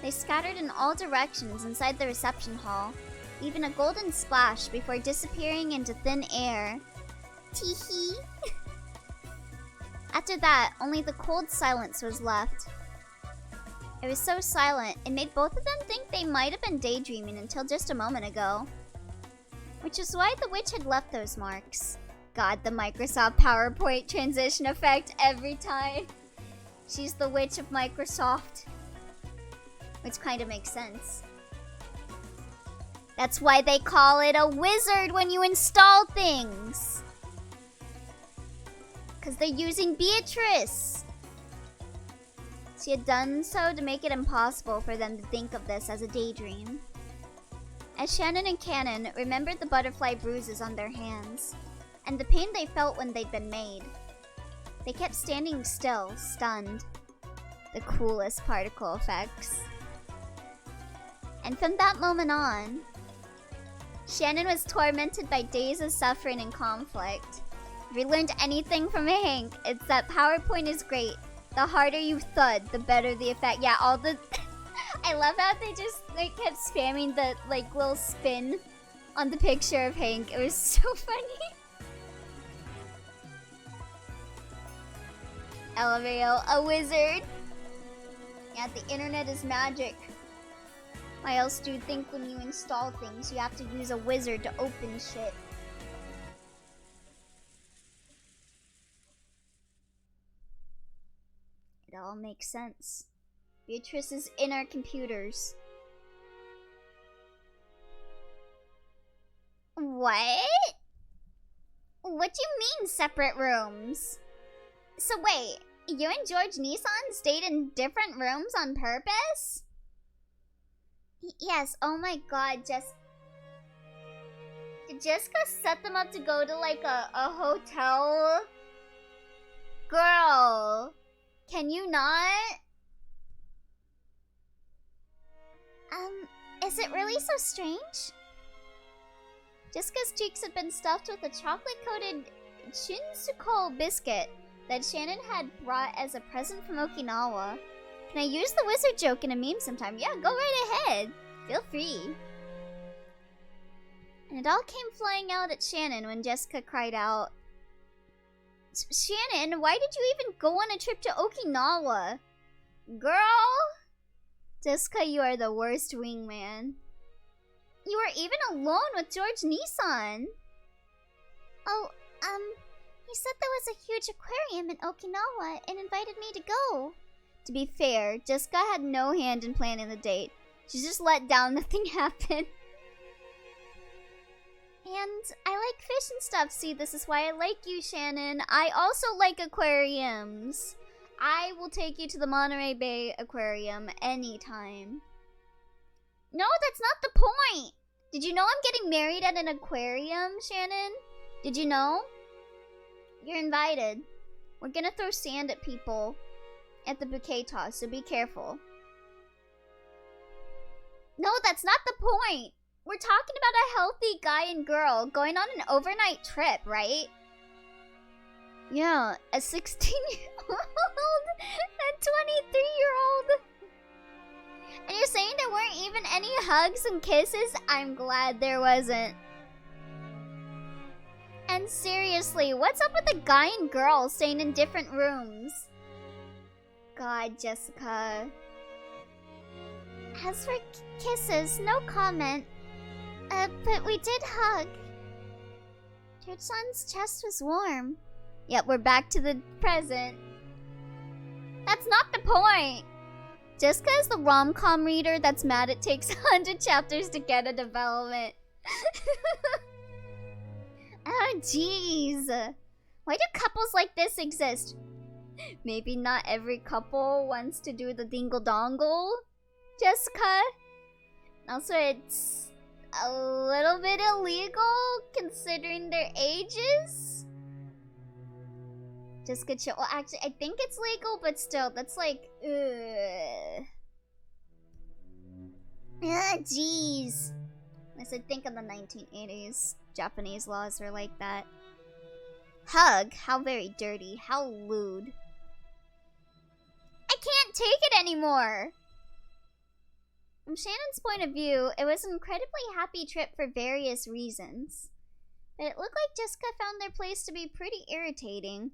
They scattered in all directions inside the reception hall, leaving a golden splash before disappearing into thin air. Tee-hee. After that, only the cold silence was left. It was so silent, it made both of them think they might have been daydreaming until just a moment ago. Which is why the witch had left those marks. God, the Microsoft PowerPoint transition effect every time. She's the witch of Microsoft. Which kind of makes sense. That's why they call it a wizard when you install things. Because they're using Beatrice. She had done so to make it impossible for them to think of this as a daydream. As Shannon and Kanon remembered the butterfly bruises on their hands, and the pain they felt when they'd been made, they kept standing still, stunned. The coolest particle effects. And from that moment on, Shannon was tormented by days of suffering and conflict. If we learned anything from Hank, it's that PowerPoint is great. The harder you thud, the better the effect. Yeah, all the... I love how they just like kept spamming the like little spin on the picture of Hank. It was so funny. LMAO, a wizard. Yeah, the internet is magic. Why else do you think when you install things you have to use a wizard to open shit? It all makes sense. Beatrice is in our computers. What? What do you mean separate rooms? So wait, you and George Nissan stayed in different rooms on purpose? Yes, oh my god, Did Jessica set them up to go to like a hotel? Girl, can you not? Is it really so strange? Jessica's cheeks had been stuffed with a chocolate-coated Shinsuko biscuit that Shannon had brought as a present from Okinawa. Can I use the wizard joke in a meme sometime? Yeah, go right ahead. Feel free. And it all came flying out at Shannon when Jessica cried out, Shannon, why did you even go on a trip to Okinawa? Girl! Jessica, you are the worst wingman. You were even alone with George Nissan. Oh, he said there was a huge aquarium in Okinawa and invited me to go. To be fair, Jessica had no hand in planning the date. She just let down, nothing happened. And I like fish and stuff. See, this is why I like you, Shannon. I also like aquariums. I will take you to the Monterey Bay Aquarium anytime. No, that's not the point. Did you know I'm getting married at an aquarium, Shannon? Did you know? You're invited. We're gonna throw sand at people at the bouquet toss, so be careful. No, that's not the point. We're talking about a healthy guy and girl going on an overnight trip, right? Yeah, a 16-year-old and 23-year-old. And you're saying there weren't even any hugs and kisses? I'm glad there wasn't. And seriously, what's up with the guy and girl staying in different rooms? God, Jessica. As for kisses, no comment. But we did hug. Church-san's chest was warm. Yep, we're back to the present. That's not the point. Jessica is the rom-com reader that's mad it takes 100 chapters to get a development. Oh, jeez. Why do couples like this exist? Maybe not every couple wants to do the dingle-dongle, Jessica. Also, it's a little bit illegal considering their ages. Jessica chill. Well, actually, I think it's legal, but still, that's like, ugh. Ah, jeez. I said, think of the 1980s. Japanese laws are like that. Hug? How very dirty. How lewd. I can't take it anymore! From Shannon's point of view, it was an incredibly happy trip for various reasons. But it looked like Jessica found their place to be pretty irritating.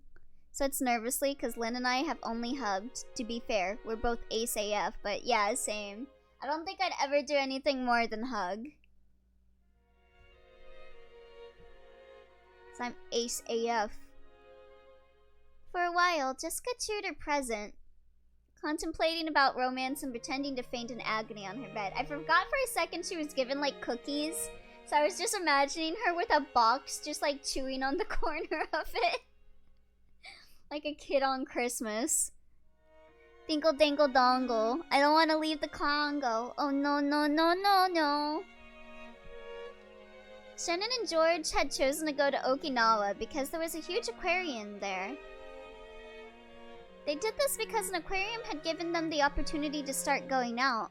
So it's nervously, because Lynn and I have only hugged. To be fair, we're both ace AF, but yeah, same. I don't think I'd ever do anything more than hug. So I'm ace AF. For a while, Jessica chewed her present, contemplating about romance and pretending to faint in agony on her bed. I forgot for a second she was given, like, cookies. So I was just imagining her with a box, just, like, chewing on the corner of it. Like a kid on Christmas. Dinkle dinkle dongle. I don't want to leave the Congo. Oh no, no, no, no, no. Shannon and George had chosen to go to Okinawa because there was a huge aquarium there. They did this because an aquarium had given them the opportunity to start going out.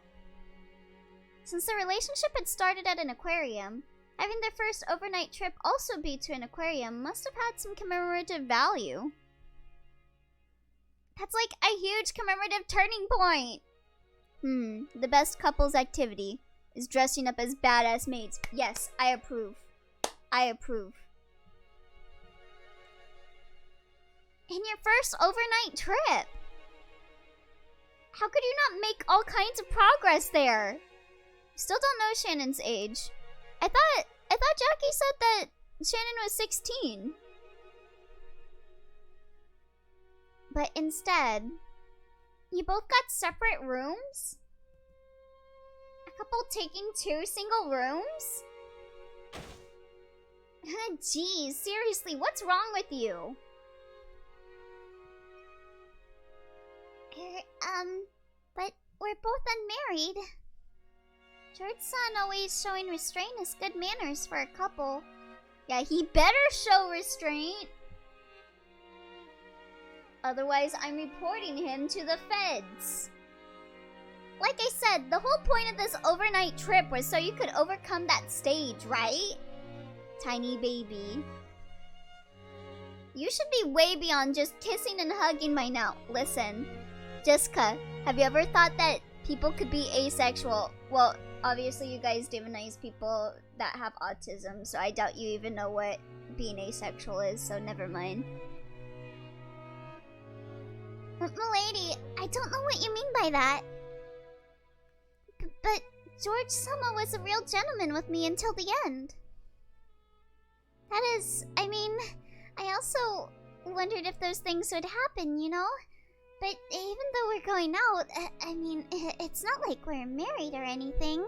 Since their relationship had started at an aquarium, having their first overnight trip also be to an aquarium must have had some commemorative value. That's like a huge commemorative turning point! The best couple's activity is dressing up as badass maids. Yes, I approve. I approve. In your first overnight trip! How could you not make all kinds of progress there? Still don't know Shannon's age. I thought Jackie said that Shannon was 16. But instead, you both got separate rooms? A couple taking 2 single rooms? Geez, seriously, what's wrong with you? But we're both unmarried. George-san always showing restraint is good manners for a couple. Yeah, he better show restraint. Otherwise, I'm reporting him to the feds. Like I said, the whole point of this overnight trip was so you could overcome that stage, right? Tiny baby. You should be way beyond just kissing and hugging by now. Listen, Jessica, have you ever thought that people could be asexual? Well, obviously you guys demonize people that have autism, so I doubt you even know what being asexual is, so never mind. Milady, I don't know what you mean by that. But George Summer was a real gentleman with me until the end. That is, I mean, I also wondered if those things would happen, you know? But even though we're going out, I mean, it's not like we're married or anything.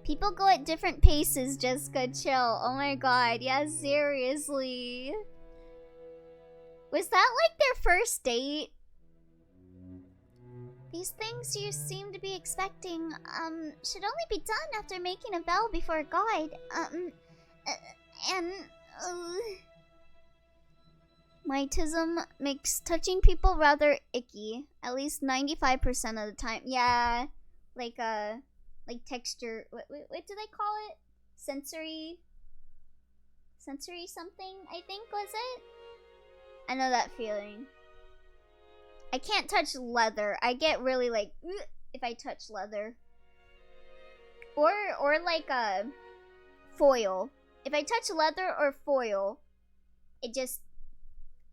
People go at different paces, Jessica, chill. Oh my god, yeah, seriously. Was that like their first date? These things you seem to be expecting, should only be done after making a vow before God. Mightism makes touching people rather icky, at least 95% of the time. Yeah, like texture. What do they call it? Sensory something, I think, was it? I know that feeling. I can't touch leather. I get really like if I touch leather. Or like a foil. If I touch leather or foil, I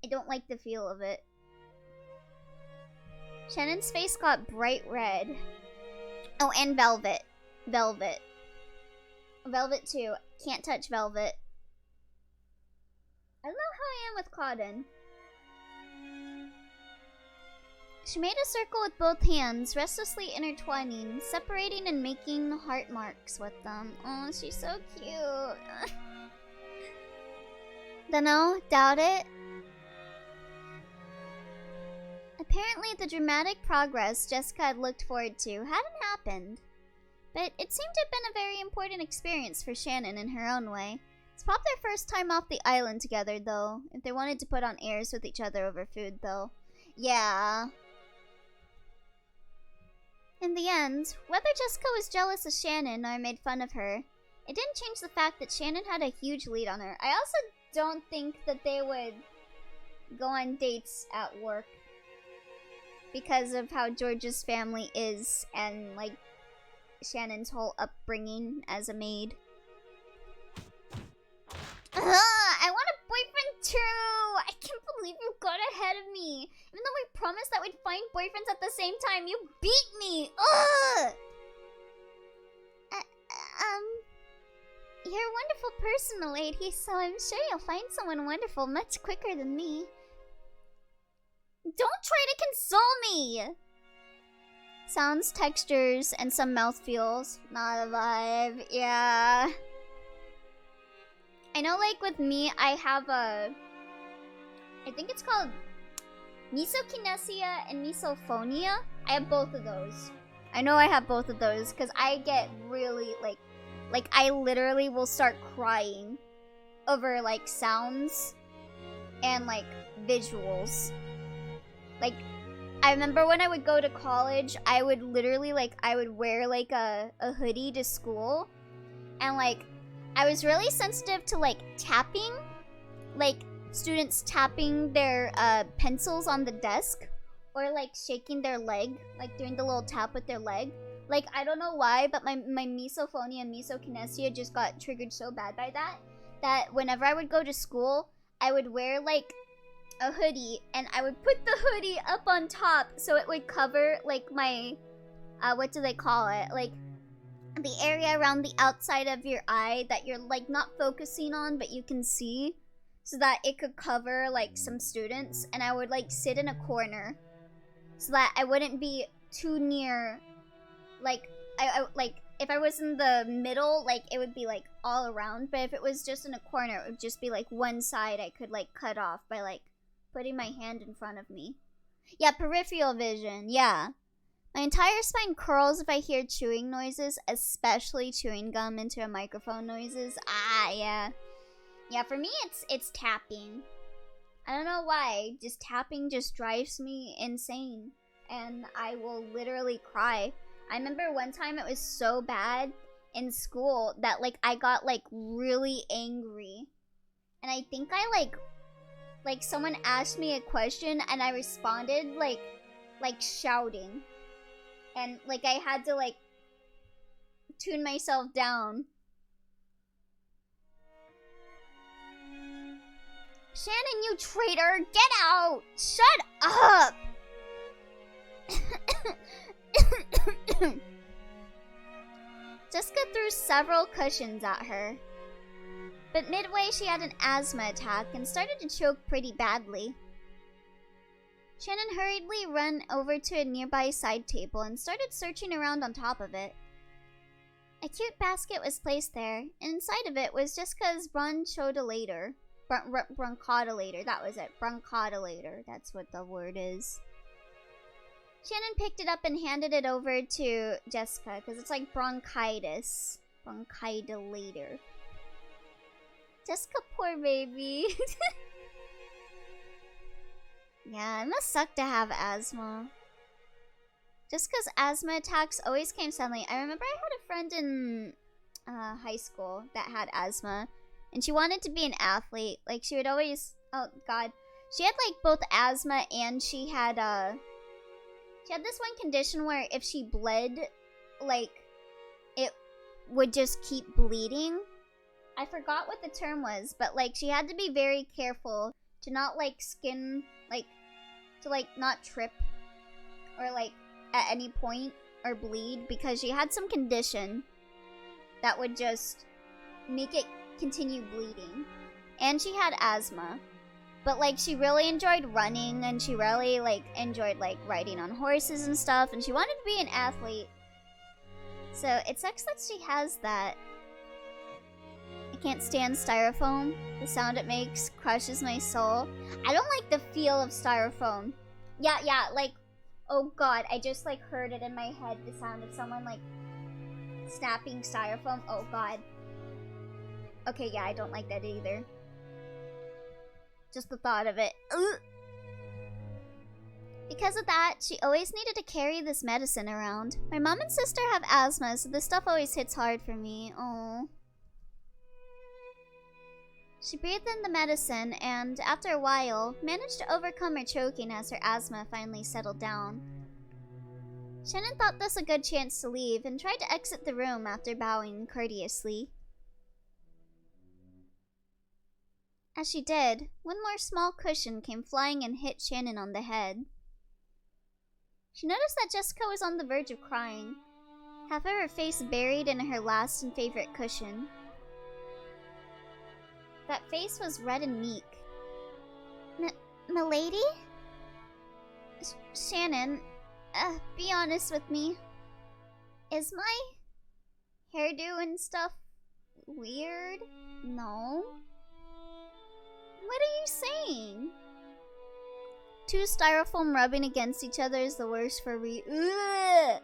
don't like the feel of it. Shannon's face got bright red. Oh, and velvet. Velvet too. Can't touch velvet. I don't know how I am with cotton. She made a circle with both hands, restlessly intertwining, separating and making heart marks with them. Oh, she's so cute. Dunno, doubt it. Apparently the dramatic progress Jessica had looked forward to hadn't happened. But it seemed to have been a very important experience for Shannon in her own way. It's probably their first time off the island together, though. If they wanted to put on airs with each other over food, though. Yeah. In the end, whether Jessica was jealous of Shannon or made fun of her, it didn't change the fact that Shannon had a huge lead on her. I also don't think that they would go on dates at work because of how George's family is and, like, Shannon's whole upbringing as a maid. I want a boyfriend too! I can't believe you got ahead of me! Even though we promised that we'd find boyfriends at the same time, you beat me! Ugh! You're a wonderful person, milady, so I'm sure you'll find someone wonderful much quicker than me. Don't try to console me! Sounds, textures, and some mouthfeels. Not a vibe, yeah. I know, like, with me, I have a... I think it's called misokinesia and misophonia. I have both of those. I know I have both of those, because I get really, like, I literally will start crying over, like, sounds and, like, visuals. Like, I remember when I would go to college, I would literally, like, I would wear, like, a hoodie to school. And, like, I was really sensitive to, like, tapping. Like, students tapping their pencils on the desk. Or, like, shaking their leg. Like, doing the little tap with their leg. Like, I don't know why, but my misophonia and misokinesia just got triggered so bad by that. That whenever I would go to school, I would wear, like, a hoodie. And I would put the hoodie up on top so it would cover, like, my... what do they call it? Like, the area around the outside of your eye that you're, like, not focusing on, but you can see. So that it could cover, like, some students. And I would, like, sit in a corner. So that I wouldn't be too near... Like, like, if I was in the middle, like, it would be, like, all around. But if it was just in a corner, it would just be, like, one side I could, like, cut off by, like, putting my hand in front of me. Yeah, peripheral vision, yeah. My entire spine curls if I hear chewing noises, especially chewing gum into a microphone noises. Ah, yeah. Yeah, for me, it's tapping. I don't know why. Just tapping just drives me insane. And I will literally cry. I remember one time it was so bad in school that, like, I got, like, really angry. And I think I, like someone asked me a question and I responded, like shouting. And, like, I had to, like, tune myself down. Shannon, you traitor! Get out! Shut up! Jessica threw several cushions at her. But midway she had an asthma attack and started to choke pretty badly. Shannon hurriedly ran over to a nearby side table and started searching around on top of it. A cute basket was placed there, and inside of it was Jessica's bronchodilator. Bronchodilator, that was it. Bronchodilator, that's what the word is. Shannon picked it up and handed it over to Jessica, because it's like bronchitis. Bronchodilator. Jessica, poor baby. Yeah, it must suck to have asthma. Jessica's asthma attacks always came suddenly. I remember I had a friend in high school that had asthma. And she wanted to be an athlete. Like, she would always... Oh, God. She had, like, both asthma and she had this one condition where if she bled, like, it would just keep bleeding. I forgot what the term was, but, like, she had to be very careful to not, like, to, like, not trip or, like, at any point or bleed because she had some condition that would just make it continue bleeding. And she had asthma. But, like, she really enjoyed running and she really, like, enjoyed, like, riding on horses and stuff. And she wanted to be an athlete. So, it sucks that she has that. I can't stand styrofoam. The sound it makes crushes my soul. I don't like the feel of styrofoam. Yeah, like, oh God, I just, like, heard it in my head, the sound of someone, like, snapping styrofoam. Oh God. Okay, yeah, I don't like that either. Just the thought of it. Ugh. Because of that, she always needed to carry this medicine around. My mom and sister have asthma, so this stuff always hits hard for me. Oh. She breathed in the medicine and, after a while, managed to overcome her choking as her asthma finally settled down. Shannon thought this a good chance to leave and tried to exit the room after bowing courteously. As she did, one more small cushion came flying and hit Shannon on the head. She noticed that Jessica was on the verge of crying, half of her face buried in her last and favorite cushion. That face was red and meek. Milady? Shannon, be honest with me. Is my hairdo and stuff weird? No. What are you saying? Two styrofoam rubbing against each other is the worst for me. Ugh!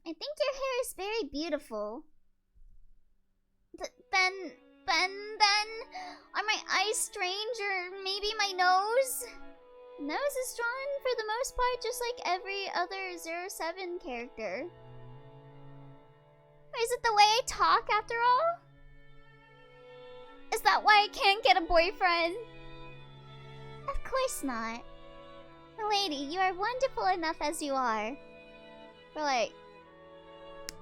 I think your hair is very beautiful. Then, are my eyes strange or maybe my nose? Nose is drawn for the most part just like every other 07 character. Or is it the way I talk after all? Is that why I can't get a boyfriend? Of course not. Milady, you are wonderful enough as you are. But like,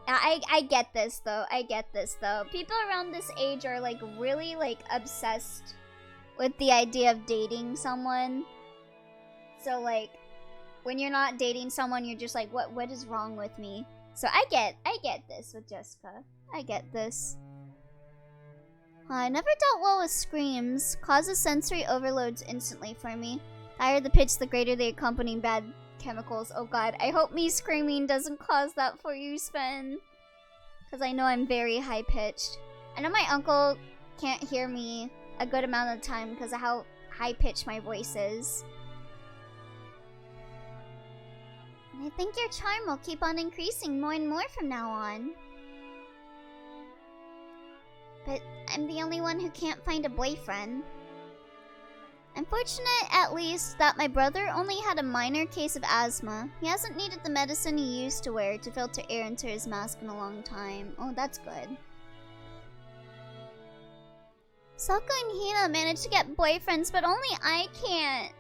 I get this though. I get this though. People around this age are like really like obsessed with the idea of dating someone. So like, when you're not dating someone, you're just like, what is wrong with me? So I get this with Jessica. I get this. I never dealt well with screams. Causes sensory overloads instantly for me. The higher the pitch, the greater the accompanying bad chemicals. Oh God, I hope me screaming doesn't cause that for you, Sven. Because I know I'm very high-pitched. I know my uncle can't hear me a good amount of the time because of how high-pitched my voice is. And I think your charm will keep on increasing more and more from now on. But I'm the only one who can't find a boyfriend. I'm fortunate, at least, that my brother only had a minor case of asthma. He hasn't needed the medicine he used to wear to filter air into his mask in a long time. Oh, that's good. Sako and Hina managed to get boyfriends, but only I can't.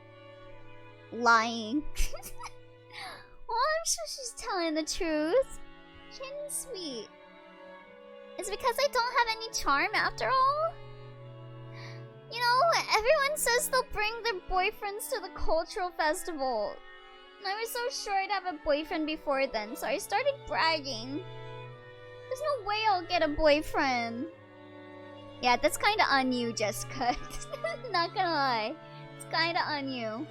Lying. Well, I'm sure she's telling the truth. Shannon's sweet. Is it because I don't have any charm after all? You know, everyone says they'll bring their boyfriends to the cultural festival. And I was so sure I'd have a boyfriend before then, so I started bragging. There's no way I'll get a boyfriend. Yeah, that's kinda on you, Jessica. Not gonna lie. It's kinda on you.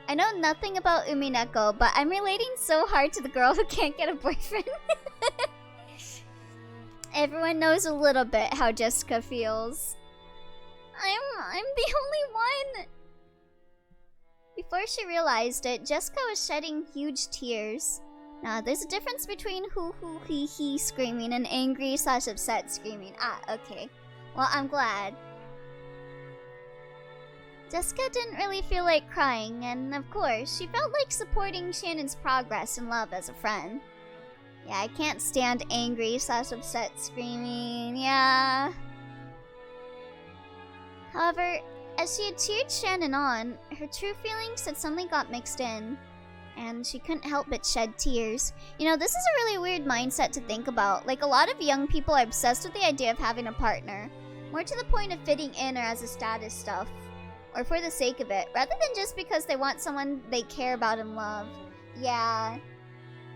I know nothing about Umineko, but I'm relating so hard to the girl who can't get a boyfriend. Everyone knows a little bit how Jessica feels. I'm the only one. Before she realized it, Jessica was shedding huge tears. Now, there's a difference between hoo-hoo, hee-hee screaming and angry/upset screaming. Ah, okay. Well, I'm glad. Jessica didn't really feel like crying, and of course, she felt like supporting Shannon's progress and love as a friend. Yeah, I can't stand angry/upset screaming, yeah. However, as she had cheered Shannon on, her true feelings had suddenly got mixed in, and she couldn't help but shed tears. You know, this is a really weird mindset to think about. Like, a lot of young people are obsessed with the idea of having a partner, more to the point of fitting in or as a status stuff, or for the sake of it, rather than just because they want someone they care about and love. Yeah.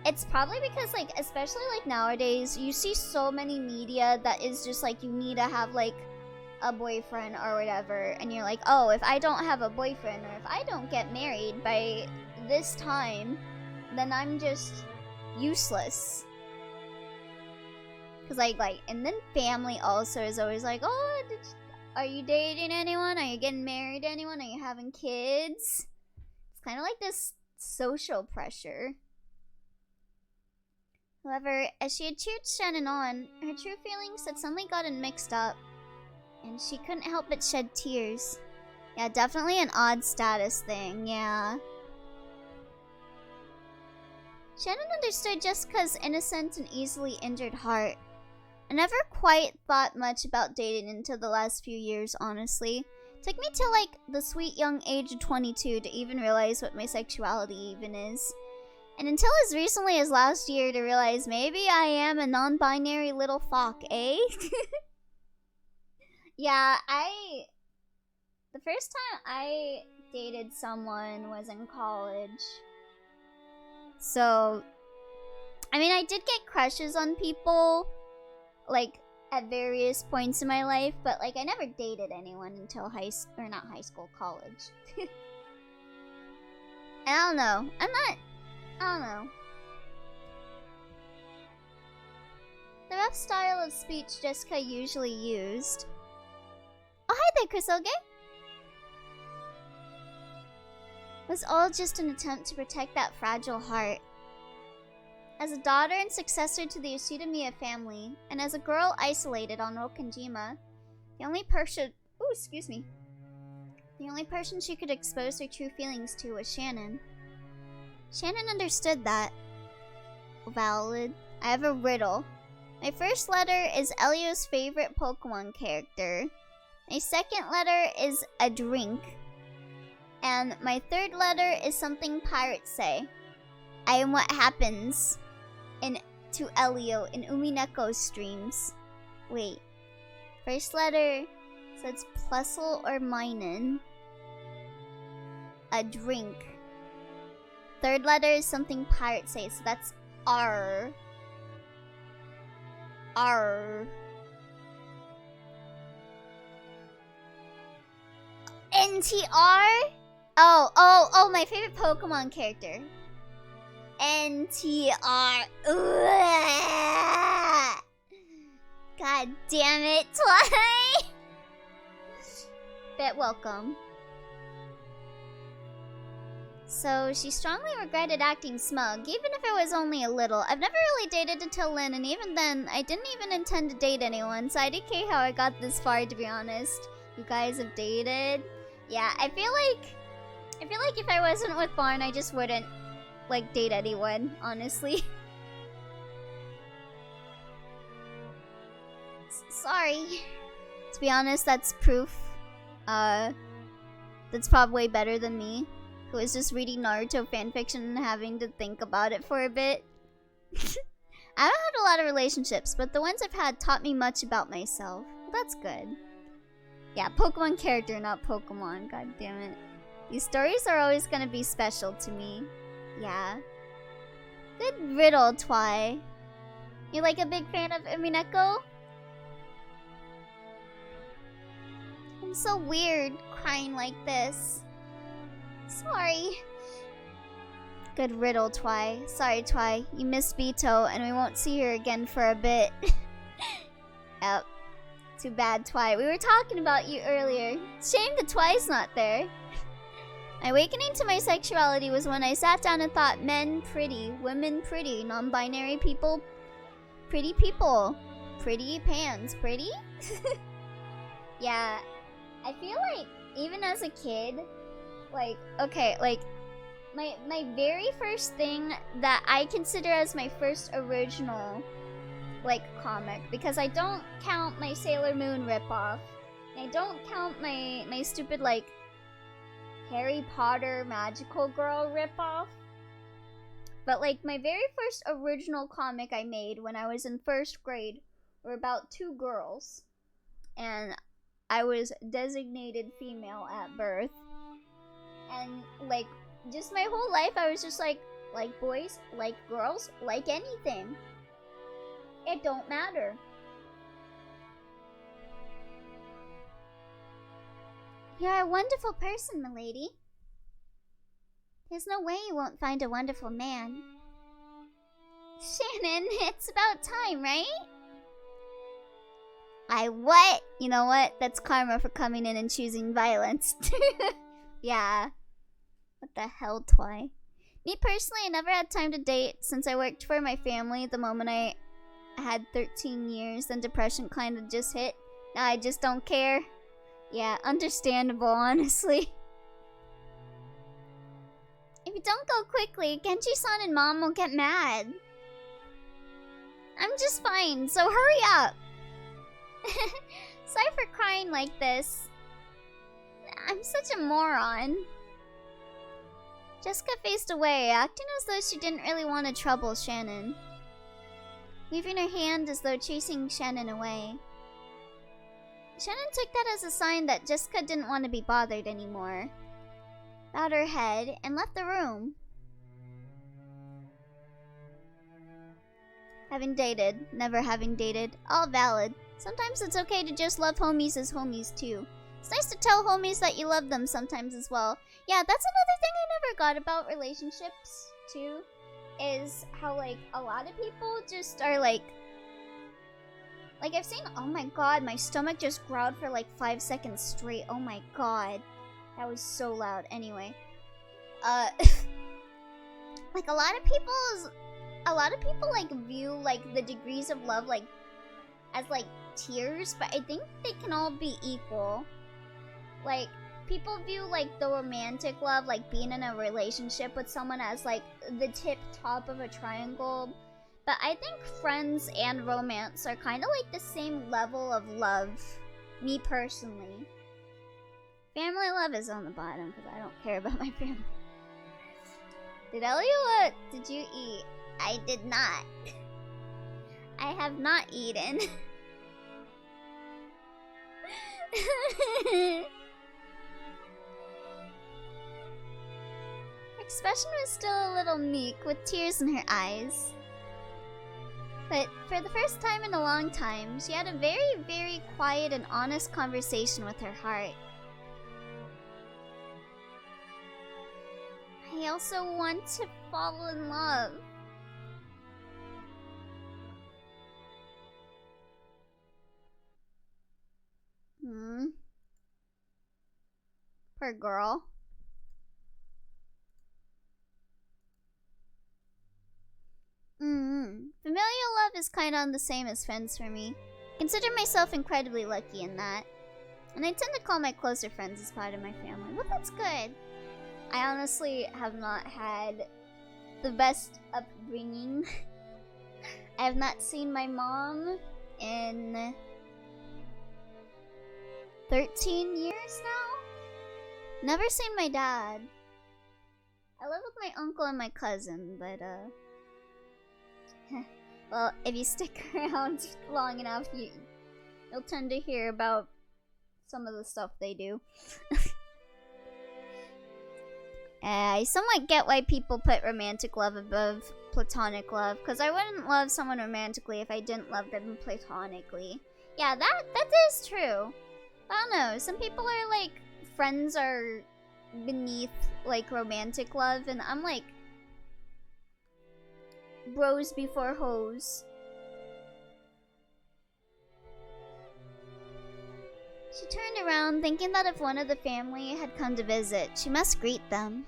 It's probably because, like, especially, like, nowadays, you see so many media that is just, like, you need to have, like, a boyfriend or whatever. And you're like, oh, if I don't have a boyfriend or if I don't get married by this time, then I'm just useless. Because, like, and then family also is always like, oh, are you dating anyone? Are you getting married to anyone? Are you having kids? It's kind of like this social pressure. However, as she had cheered Shannon on, her true feelings had suddenly gotten mixed up, and she couldn't help but shed tears. Yeah, definitely an odd status thing, yeah. Shannon understood Jessica's innocent and easily injured heart. I never quite thought much about dating until the last few years, honestly. It took me till, like, the sweet young age of 22 to even realize what my sexuality even is. And until as recently as last year to realize maybe I am a non-binary little fuck, eh? Yeah, the first time I dated someone was in college. So, I mean, I did get crushes on people, like, at various points in my life, but, like, I never dated anyone until college. I don't know. I don't know. The rough style of speech Jessica usually used. Oh, hi there, Kusoge! Was all just an attempt to protect that fragile heart. As a daughter and successor to the Yoshida family, and as a girl isolated on Rokenjima, the only person she could expose her true feelings to was Shannon. Shannon understood that. Valid. I have a riddle. My first letter is Elio's favorite Pokemon character. My second letter is a drink. And my third letter is something pirates say. I am what happens to Elio in Umineko's streams. Wait. First letter, so it's Plessel or Minen. A drink. Third letter is something pirates say, so that's R. R. NTR? Oh, my favorite Pokemon character. NTR. Ugh. God damn it, Twilight. Bet welcome. So she strongly regretted acting smug, even if it was only a little. I've never really dated until Lynn, and even then, I didn't even intend to date anyone, so I didn't care how I got this far, to be honest. You guys have dated? Yeah, I feel like if I wasn't with Barn, I just wouldn't, like, date anyone, honestly. Sorry. To be honest, that's proof. That's probably way better than me, who was just reading Naruto fanfiction and having to think about it for a bit. I haven't had a lot of relationships, but the ones I've had taught me much about myself. Well, that's good. Yeah, Pokemon character, not Pokemon. God damn it. These stories are always gonna be special to me. Yeah. Good riddle, Twy. You like a big fan of Umineko? I'm so weird crying like this. Sorry. Good riddle, Twy. Sorry, Twy. You missed Beato, and we won't see her again for a bit. Yep. Too bad, Twy. We were talking about you earlier. Shame the Twy's not there. My awakening to my sexuality was when I sat down and thought men pretty, women pretty, non-binary people pretty people. Pretty pans pretty? Yeah. I feel like, even as a kid, like, okay, like, my very first thing that I consider as my first original, like, comic, because I don't count my Sailor Moon ripoff, and I don't count my stupid, like, Harry Potter Magical Girl ripoff, but, like, my very first original comic I made when I was in first grade were about two girls, and I was designated female at birth, and, like, just my whole life I was just like boys, like girls, like anything. It don't matter. You're a wonderful person, milady. There's no way you won't find a wonderful man. Shannon, it's about time, right? What? You know what? That's karma for coming in and choosing violence. Yeah. What the hell, Twy? Me personally, I never had time to date since I worked for my family the moment I had 13 years, then depression kind of just hit. Now I just don't care. Yeah, understandable, honestly. If you don't go quickly, Genji-san and Mom will get mad. I'm just fine, so hurry up. Sorry for crying like this. I'm such a moron. Jessica faced away, acting as though she didn't really want to trouble Shannon. Waving her hand as though chasing Shannon away. Shannon took that as a sign that Jessica didn't want to be bothered anymore. Bowed her head and left the room. Having dated, never having dated, all valid. Sometimes it's okay to just love homies as homies too. It's nice to tell homies that you love them sometimes as well. Yeah, that's another thing I never got about relationships too, is how, like, a lot of people just are like I've seen, oh my god, my stomach just growled for like 5 seconds straight. Oh my god. That was so loud. Anyway. Like a lot of people like view like the degrees of love like as like tiers, but I think they can all be equal. Like, people view like the romantic love, like being in a relationship with someone, as like the tip top of a triangle. But I think friends and romance are kind of like the same level of love, me personally. Family love is on the bottom because I don't care about my family. Did Ellie, what did you eat? I did not. I have not eaten. Her expression was still a little meek, with tears in her eyes. But for the first time in a long time, she had a very, very quiet and honest conversation with her heart. I also want to fall in love. Poor girl. is kinda on the same as friends for me. I consider myself incredibly lucky in that. And I tend to call my closer friends as part of my family. Well, that's good. I honestly have not had the best upbringing. I have not seen my mom in 13 years now. Never seen my dad. I live with my uncle and my cousin, but well, if you stick around long enough, you'll tend to hear about some of the stuff they do. I somewhat get why people put romantic love above platonic love, because I wouldn't love someone romantically if I didn't love them platonically. Yeah, that is true. I don't know, some people are like, friends are beneath, like, romantic love, and I'm like, bros before hoes. She turned around, thinking that if one of the family had come to visit, she must greet them.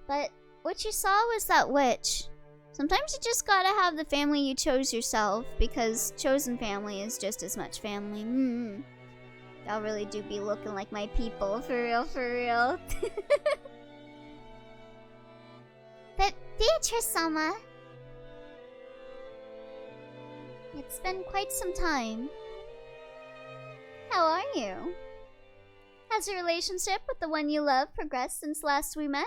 But what she saw was that witch. Sometimes you just gotta have the family you chose yourself, because chosen family is just as much family. Y'all really do be looking like my people, for real, for real. But Beatrice-sama, it's been quite some time. How are you? Has your relationship with the one you love progressed since last we met?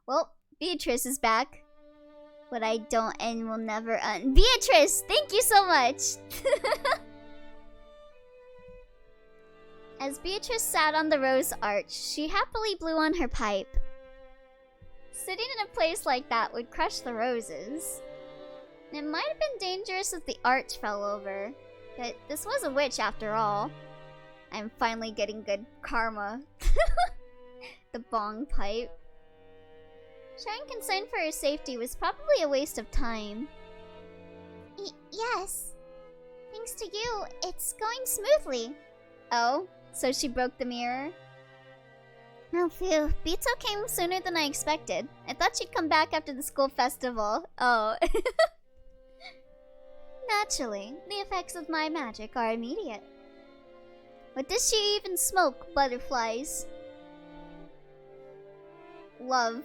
Well, Beatrice is back. What I don't and will never Beatrice, thank you so much! As Beatrice sat on the rose arch, she happily blew on her pipe. Sitting in a place like that would crush the roses. It might have been dangerous if the arch fell over, but this was a witch after all. I'm finally getting good karma. The bong pipe. Showing concern for her safety was probably a waste of time. Yes. Thanks to you, it's going smoothly. Oh, so she broke the mirror? Oh, phew. Beato came sooner than I expected. I thought she'd come back after the school festival. Oh. Naturally, the effects of my magic are immediate. But does she even smoke butterflies? Love.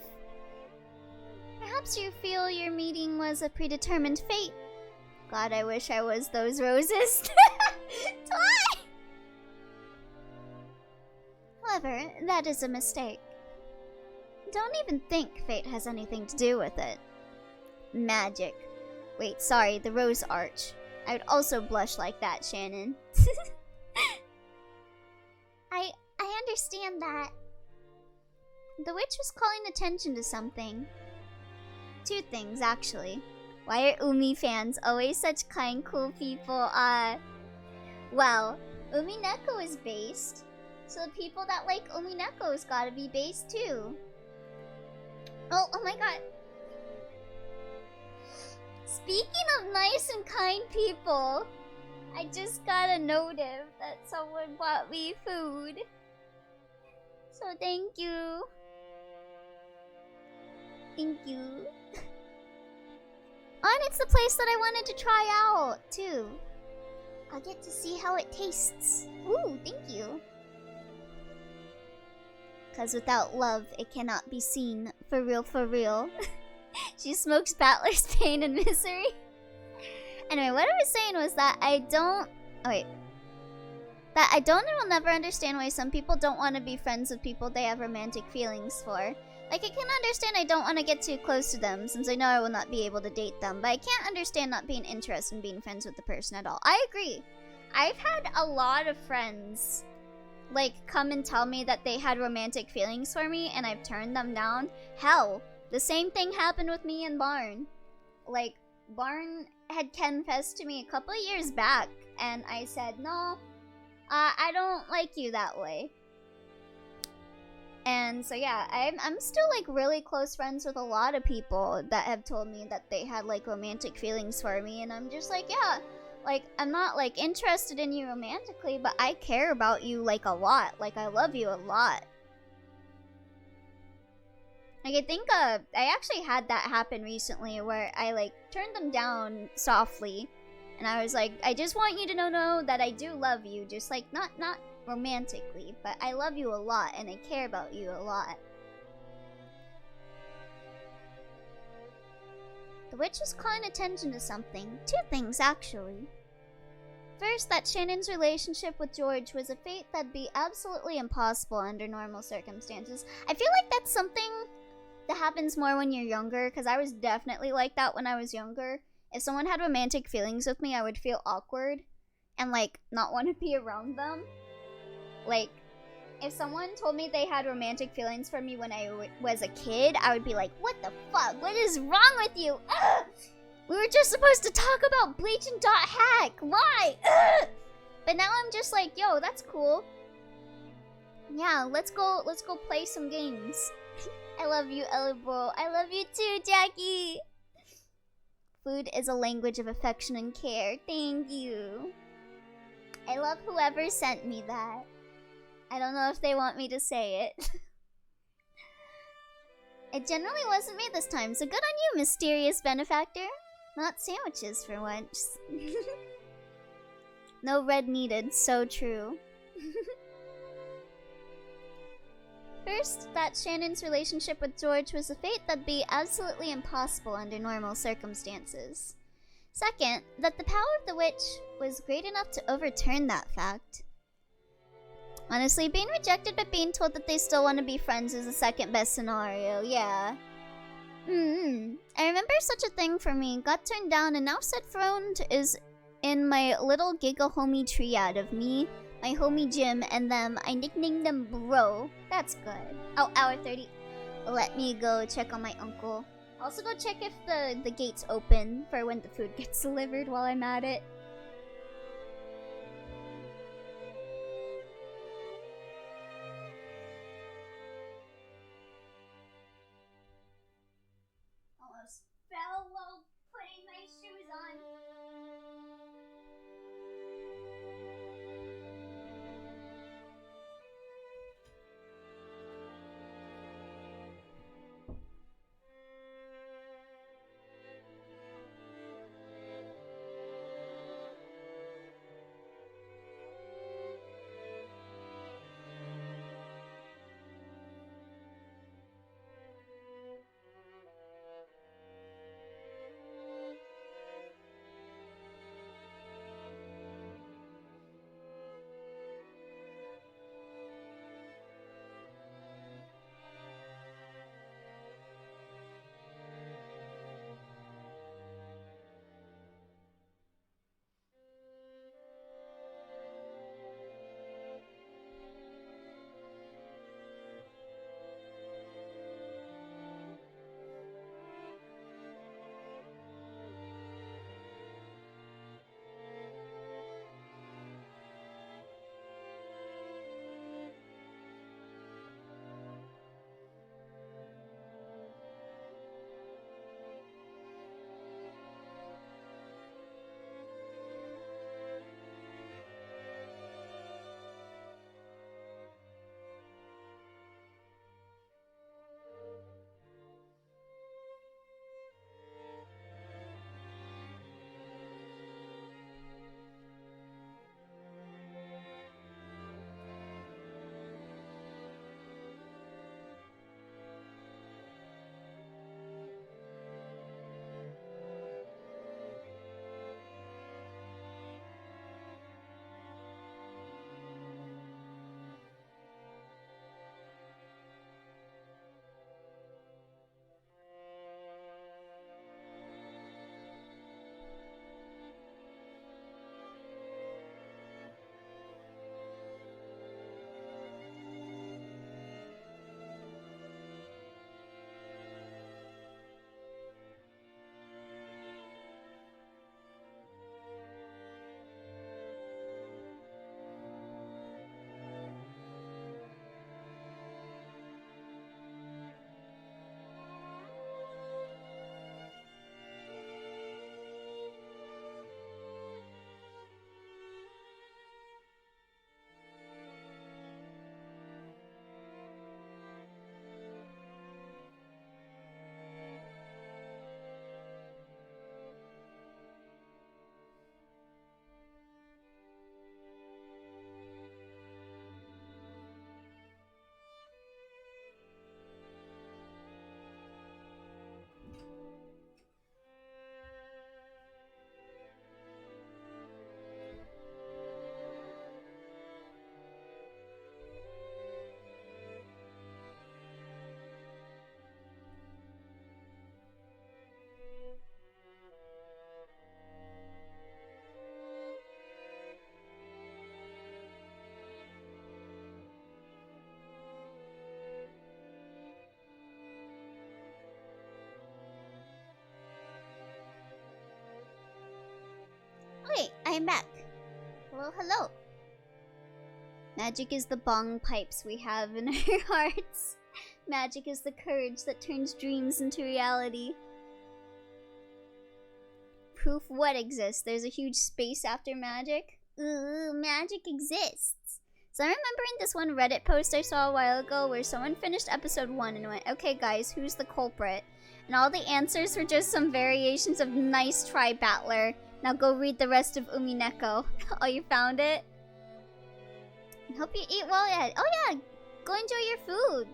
Perhaps you feel your meeting was a predetermined fate. God, I wish I was those roses. Why? However, that is a mistake. Don't even think fate has anything to do with it. Magic. Wait, sorry, the rose arch. I would also blush like that, Shannon. I understand that. The witch was calling attention to something. Two things, actually. Why are Umi fans always such kind, cool people? Well, Umineko is based, so the people that like Umineko's gotta be based too. Oh my god. Speaking of nice and kind people, I just got a notice that someone bought me food. So thank you. Thank you. And it's the place that I wanted to try out, too. I'll get to see how it tastes. Ooh, thank you. Because without love, it cannot be seen. For real, for real. She smokes Battler's pain and misery. Anyway, what I was saying was that I don't and will never understand why some people don't want to be friends with people they have romantic feelings for. Like, I can understand I don't want to get too close to them, since I know I will not be able to date them, but I can't understand not being interested in being friends with the person at all. I agree. I've had a lot of friends, like, come and tell me that they had romantic feelings for me, and I've turned them down. Hell, the same thing happened with me and Barn. Like, Barn had confessed to me a couple of years back, and I said, no, I don't like you that way. And so yeah, I'm still like really close friends with a lot of people that have told me that they had like romantic feelings for me, and I'm just like, yeah, like I'm not like interested in you romantically, but I care about you like a lot. Like I love you a lot. Like, I think, I actually had that happen recently where I, like, turned them down softly. And I was like, I just want you to know that I do love you. Just, like, not romantically, but I love you a lot and I care about you a lot. The witch was calling attention to something. Two things, actually. First, that Shannon's relationship with George was a fate that'd be absolutely impossible under normal circumstances. I feel like that's something that happens more when you're younger, because I was definitely like that when I was younger. If someone had romantic feelings with me, I would feel awkward and, like, not want to be around them. Like, if someone told me they had romantic feelings for me when I was a kid, I would be like, what the fuck? What is wrong with you? Ugh! We were just supposed to talk about Bleach and Dot Hack. Why? Ugh! But now I'm just like, yo, that's cool. Yeah, let's go play some games. I love you, Elibro. I love you too, Jackie. Food is a language of affection and care. Thank you. I love whoever sent me that. I don't know if they want me to say it. It generally wasn't me this time, so good on you, mysterious benefactor. Not sandwiches for once. No red needed, so true. First, that Shannon's relationship with George was a fate that'd be absolutely impossible under normal circumstances. Second, that the power of the witch was great enough to overturn that fact. Honestly, being rejected but being told that they still want to be friends is the second best scenario, yeah. I remember such a thing for me, got turned down, and now set throned is in my little giga homie triad of me, my homie Jim, and them. I nicknamed them Bro. That's good. Oh, hour 30. Let me go check on my uncle. Also go check if the gate's open for when the food gets delivered while I'm at it. Almost fell while putting my shoes on. came back. Hello, hello. Magic is the bong pipes we have in our hearts. Magic is the courage that turns dreams into reality. Proof what exists? There's a huge space after magic? Ooh, magic exists. So I'm remembering this one Reddit post I saw a while ago where someone finished episode 1 and went, okay guys, who's the culprit? And all the answers were just some variations of nice try, Battler. Now go read the rest of Umineko. Oh, you found it? Hope you eat well yet. Oh yeah, go enjoy your food.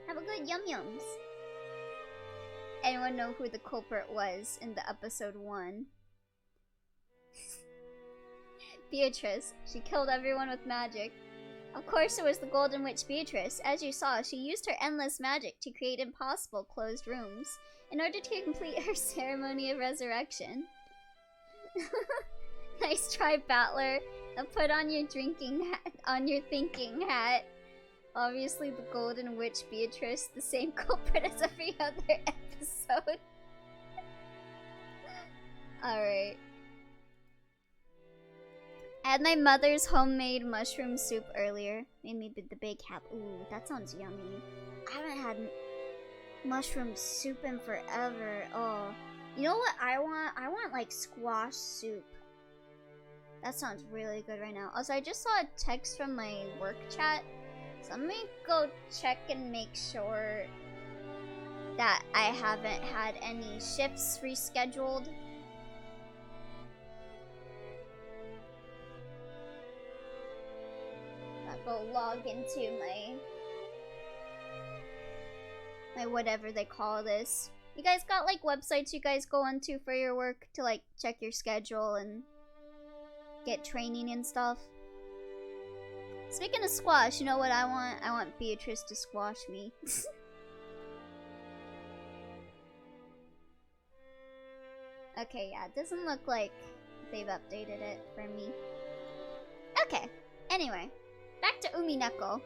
Have a good yum-yums. Anyone know who the culprit was in the episode 1? Beatrice. She killed everyone with magic. Of course it was the Golden Witch Beatrice. As you saw, she used her endless magic to create impossible closed rooms in order to complete her ceremony of resurrection. Nice try, Battler. Now put on your thinking hat. Obviously the Golden Witch Beatrice, the same culprit as every other episode. Alright. I had my mother's homemade mushroom soup earlier. Made me the big cap. Ooh, that sounds yummy. I haven't had mushroom soup in forever. Oh. You know what I want? I want like squash soup. That sounds really good right now. Also, I just saw a text from my work chat. So I'm gonna go check and make sure that I haven't had any shifts rescheduled. I'll go log into my whatever they call this. You guys got like websites you guys go onto for your work to like check your schedule and get training and stuff? Speaking of squash, you know what I want? I want Beatrice to squash me. Okay, yeah, it doesn't look like they've updated it for me. Okay, anyway, back to Umineko.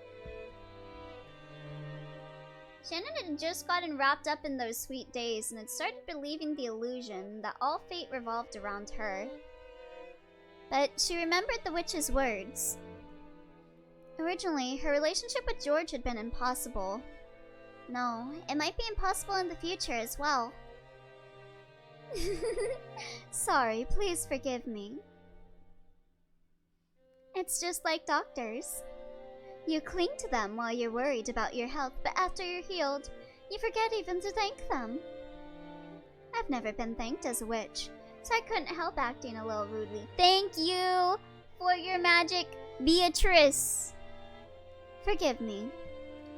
Shannon had just gotten wrapped up in those sweet days and had started believing the illusion that all fate revolved around her. But she remembered the witch's words. Originally, her relationship with George had been impossible. No, it might be impossible in the future as well. Sorry, please forgive me. It's just like doctors. You cling to them while you're worried about your health, but after you're healed, you forget even to thank them. I've never been thanked as a witch, so I couldn't help acting a little rudely. Thank you for your magic, Beatrice. Forgive me.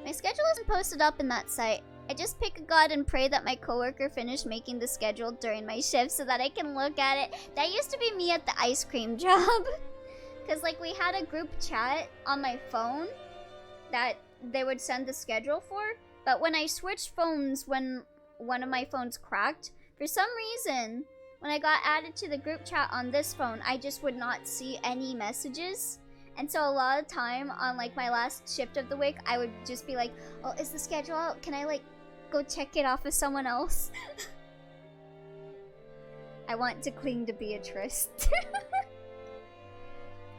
My schedule isn't posted up in that site. I just pick a god and pray that my coworker finished making the schedule during my shift so that I can look at it. That used to be me at the ice cream job. Because like we had a group chat on my phone that they would send the schedule for. But when I switched phones, when one of my phones cracked, for some reason, when I got added to the group chat on this phone, I just would not see any messages. And so a lot of time on like my last shift of the week, I would just be like, oh, is the schedule out? Can I like go check it off with someone else? I want to cling to Beatrice.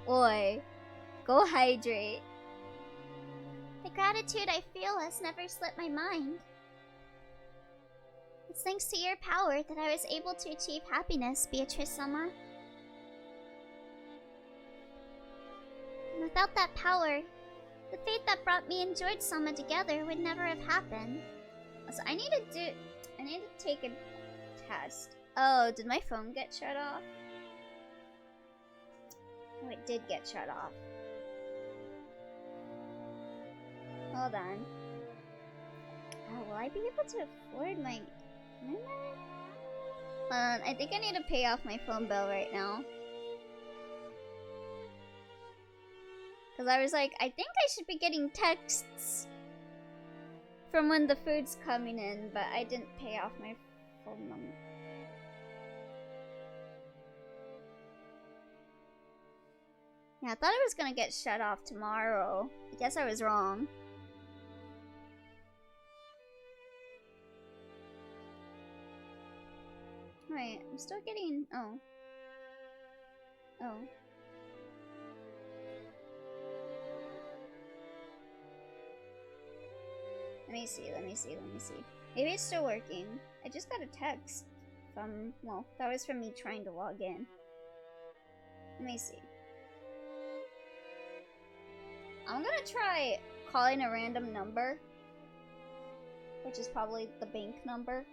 Oi, go hydrate. The gratitude I feel has never slipped my mind. It's thanks to your power that I was able to achieve happiness, Beatrice-sama. Without that power, the fate that brought me and George-sama together would never have happened. So I need to take a test. Oh, did my phone get shut off? Oh, it did get shut off. Hold on. Oh, will I be able to afford my internet? Hold on, I think I need to pay off my phone bill right now. Because I was like, I think I should be getting texts from when the food's coming in, but I didn't pay off my phone number. Yeah, I thought it was gonna get shut off tomorrow. I guess I was wrong. Wait, I'm still getting... oh. Oh. Let me see. Maybe it's still working. I just got a text from, well, that was from me trying to log in. Let me see. I'm gonna try calling a random number, which is probably the bank number,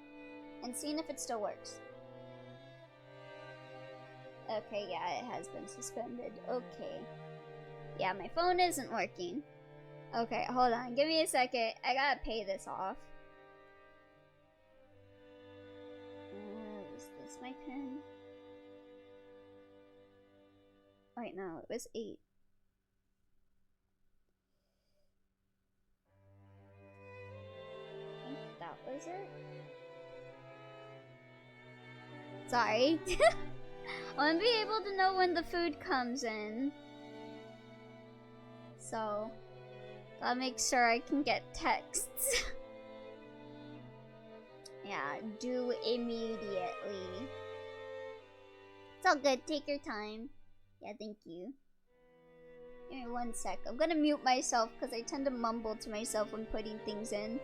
and seeing if it still works. Okay, yeah, it has been suspended. Okay. Yeah, my phone isn't working. Okay, hold on. Give me a second. I gotta pay this off. Was this my pin? Wait, no, it was 8. I think that was it. Sorry. I want to be able to know when the food comes in. So, I'll make sure I can get texts. Yeah, do immediately. It's all good. Take your time. Yeah, thank you. Give me 1 sec. I'm gonna mute myself because I tend to mumble to myself when putting things in.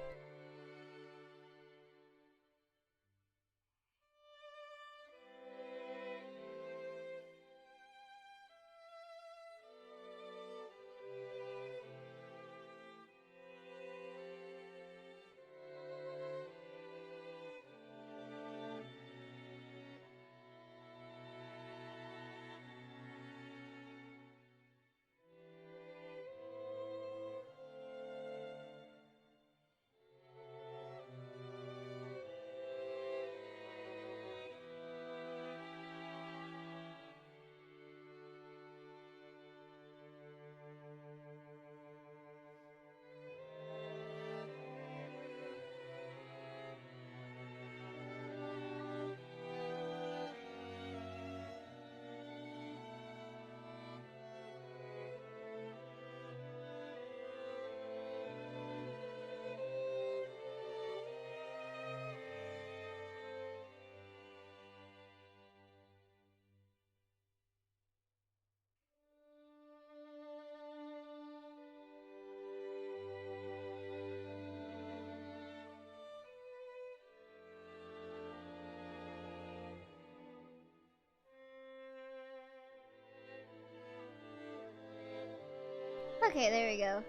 Okay, there we go.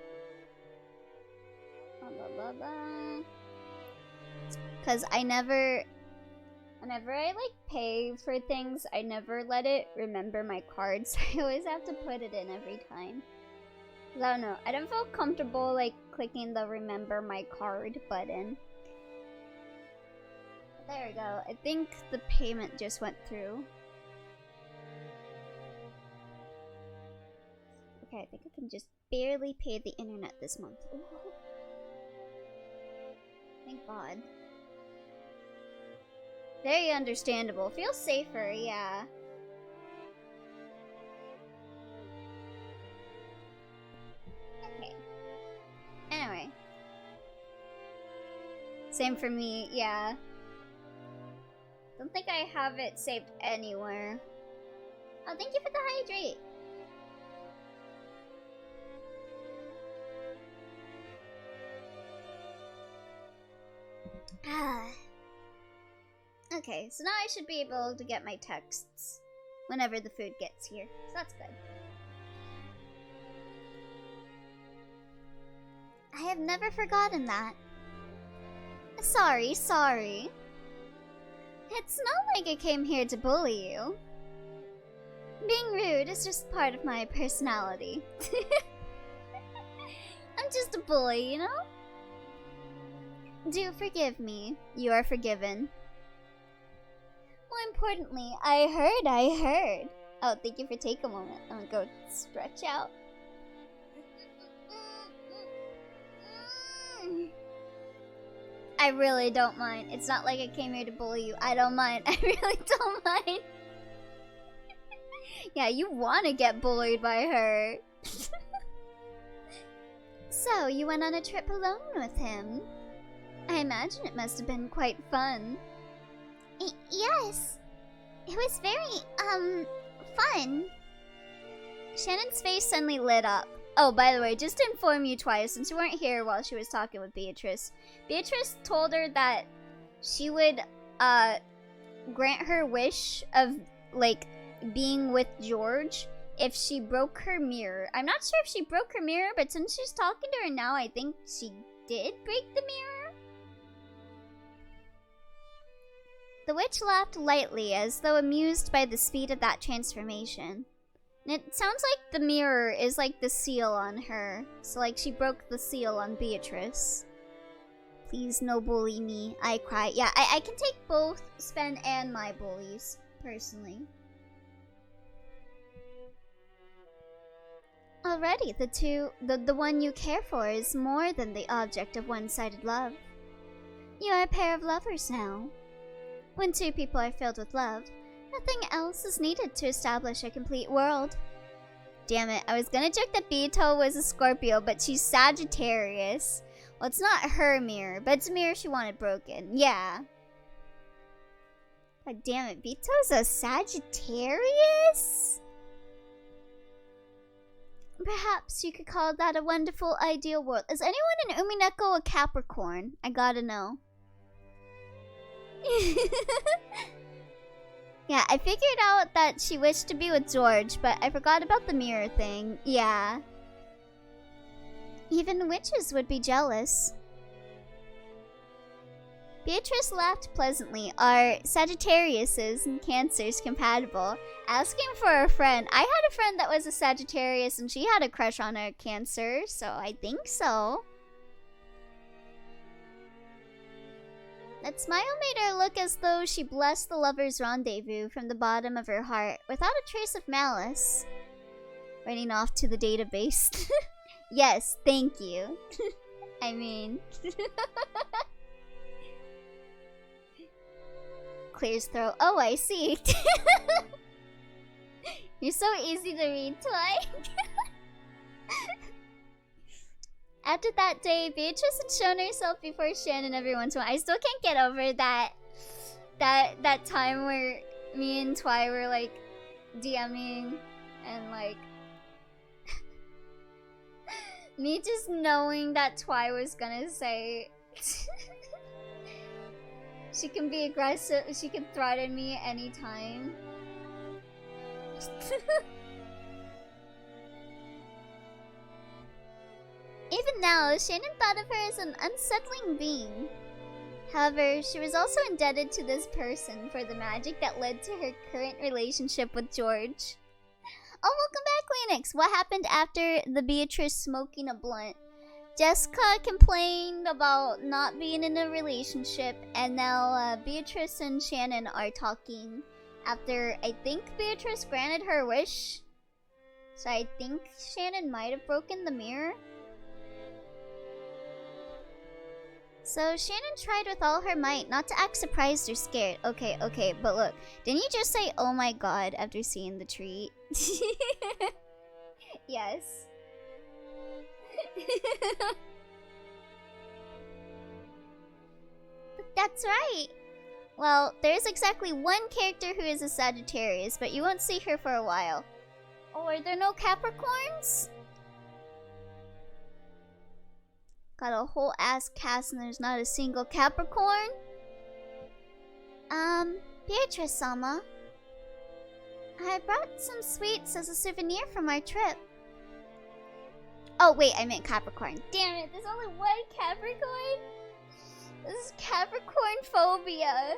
Cause whenever I like pay for things, I never let it remember my cards. I always have to put it in every time. I don't know. I don't feel comfortable like clicking the remember my card button. There we go. I think the payment just went through. Okay, I think I can just barely pay the internet this month. Ooh. Thank God. Very understandable. Feels safer, yeah. Okay. Anyway. Same for me, yeah. Don't think I have it saved anywhere. Oh, thank you for the hydrate. Okay, so now I should be able to get my texts whenever the food gets here. So that's good. I have never forgotten that. Sorry. It's not like I came here to bully you. Being rude is just part of my personality. I'm just a bully, you know? Do forgive me. You are forgiven. More importantly, I heard. Oh, thank you for taking a moment. I'm gonna go stretch out. I really don't mind. It's not like I came here to bully you. I don't mind. I really don't mind. Yeah, you want to get bullied by her. So, you went on a trip alone with him? I imagine it must have been quite fun. Yes. It was very, fun. Shannon's face suddenly lit up. Oh, by the way, just to inform you twice, since you weren't here while she was talking with Beatrice. Beatrice told her that she would, grant her wish of, like, being with George if she broke her mirror. I'm not sure if she broke her mirror, but since she's talking to her now, I think she did break the mirror. The witch laughed lightly, as though amused by the speed of that transformation. And it sounds like the mirror is like the seal on her. So like she broke the seal on Beatrice. Please no bully me, I cry. Yeah, I can take both Sven and my bullies, personally. Already, the one you care for is more than the object of one-sided love. You are a pair of lovers now. When two people are filled with love, nothing else is needed to establish a complete world. Damn it, I was gonna joke that Beato was a Scorpio, but she's Sagittarius. Well, it's not her mirror, but it's a mirror she wanted broken. Yeah. God damn it, Beato's a Sagittarius? Perhaps you could call that a wonderful ideal world. Is anyone in Umineko a Capricorn? I gotta know. Yeah, I figured out that she wished to be with George, but I forgot about the mirror thing. Yeah. Even witches would be jealous. Beatrice laughed pleasantly. Are Sagittariuses and Cancers compatible? Asking for a friend. I had a friend that was a Sagittarius and she had a crush on a Cancer, so I think so. That smile made her look as though she blessed the lovers' rendezvous from the bottom of her heart, without a trace of malice. Running off to the database. Yes, thank you. I mean... Clears throat. Oh, I see. You're so easy to read, Twi. After that day, Beatrice had shown herself before Shannon every once in a while. I still can't get over that time where me and Twi were like DMing and like me just knowing that Twi was gonna say she can be aggressive, she can threaten me anytime. Even now, Shannon thought of her as an unsettling being. However, she was also indebted to this person for the magic that led to her current relationship with George. Oh, welcome back, Linux! What happened after the Beatrice smoking a blunt? Jessica complained about not being in a relationship, and now Beatrice and Shannon are talking after, I think Beatrice granted her wish. So I think Shannon might have broken the mirror. So Shannon tried with all her might not to act surprised or scared. Okay, but look. Didn't you just say, oh my god, after seeing the treat? Yes. But that's right. Well, there's exactly one character who is a Sagittarius, but you won't see her for a while. Oh, are there no Capricorns? Got a whole ass cast and there's not a single Capricorn? Beatrice-sama. I brought some sweets as a souvenir from our trip. Oh, wait, I meant Capricorn. Damn it, there's only one Capricorn? This is Capricorn phobia.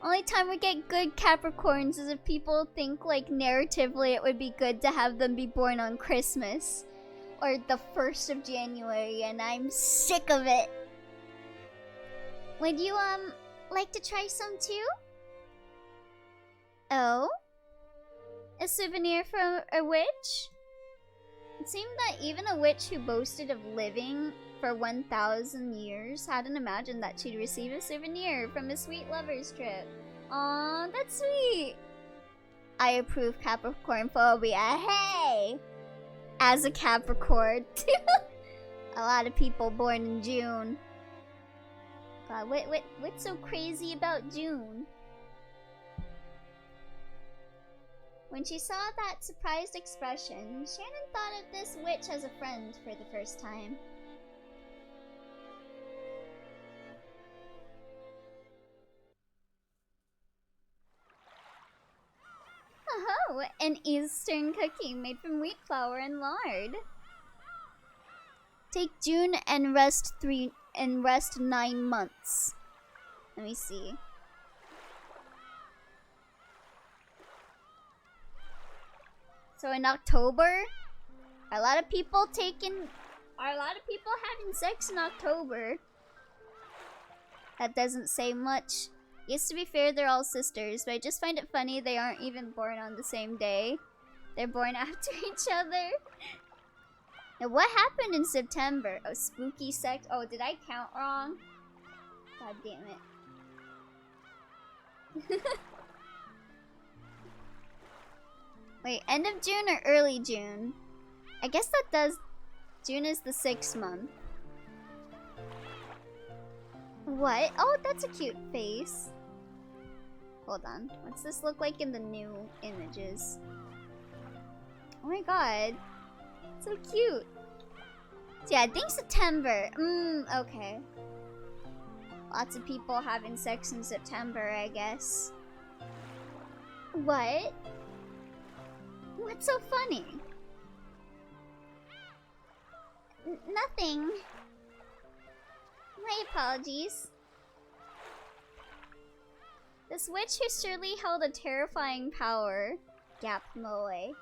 Only time we get good Capricorns is if people think, like, narratively it would be good to have them be born on Christmas. Or the 1st of January, and I'm sick of it. Would you, like to try some too? Oh? A souvenir from a witch? It seemed that even a witch who boasted of living for 1,000 years hadn't imagined that she'd receive a souvenir from a sweet lover's trip. Aw, that's sweet. I approve Capricorn phobia. Hey! As a Capricorn. A lot of people born in June. God, what's so crazy about June? When she saw that surprised expression, Shannon thought of this witch as a friend for the first time. Oh, an Eastern cookie made from wheat flour and lard. Take June and rest 9 months. Let me see. So in October, are a lot of people having sex in October? That doesn't say much. Yes, to be fair, they're all sisters, but I just find it funny they aren't even born on the same day. They're born after each other. Now, what happened in September? Oh, spooky sex. Oh, did I count wrong? God damn it. Wait, end of June or early June? I guess that does... June is the 6th month. What? Oh, that's a cute face. Hold on. What's this look like in the new images? Oh my god. So cute. So yeah, I think September. Okay. Lots of people having sex in September, I guess. What? What's so funny? Nothing. My apologies. This witch who surely held a terrifying power, Gap Moe,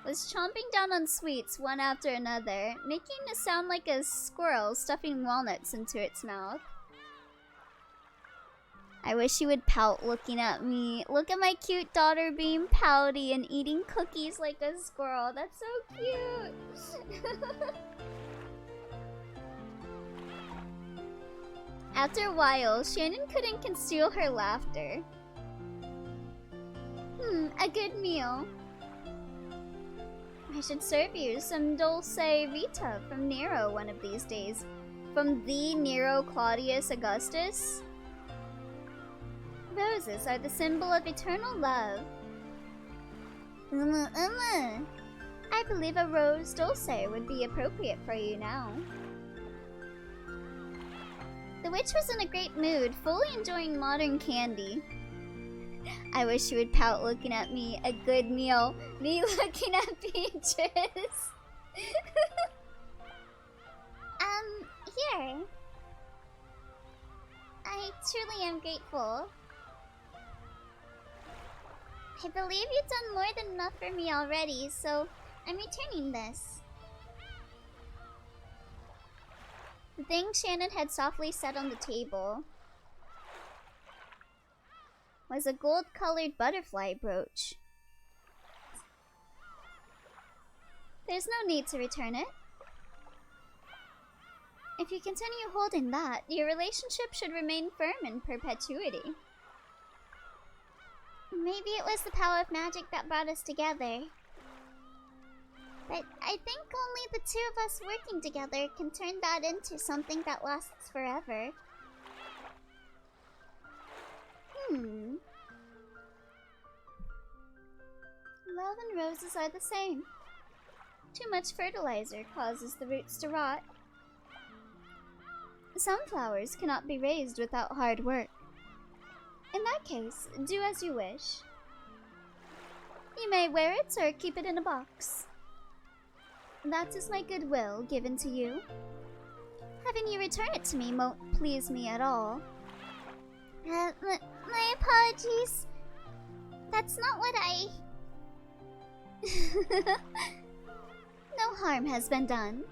was chomping down on sweets one after another, making it sound like a squirrel stuffing walnuts into its mouth. I wish she would pout looking at me. Look at my cute daughter being pouty and eating cookies like a squirrel. That's so cute. After a while, Shannon couldn't conceal her laughter. A good meal. I should serve you some dulce vita from Nero one of these days. From the Nero Claudius Augustus. Roses are the symbol of eternal love. I believe a rose dulce would be appropriate for you now. The witch was in a great mood, fully enjoying modern candy. I wish she would pout looking at me. A good meal. Me looking at Beatrice. Here. I truly am grateful. I believe you've done more than enough for me already, so I'm returning this. The thing Shannon had softly set on the table was a gold-colored butterfly brooch. There's no need to return it. If you continue holding that, your relationship should remain firm in perpetuity. Maybe it was the power of magic that brought us together. But I think only the two of us working together can turn that into something that lasts forever. Love and roses are the same. Too much fertilizer causes the roots to rot. Some flowers cannot be raised without hard work. In that case, do as you wish. You may wear it or keep it in a box. That is my goodwill given to you. Having you return it to me won't please me at all. My apologies. That's not what I... No harm has been done.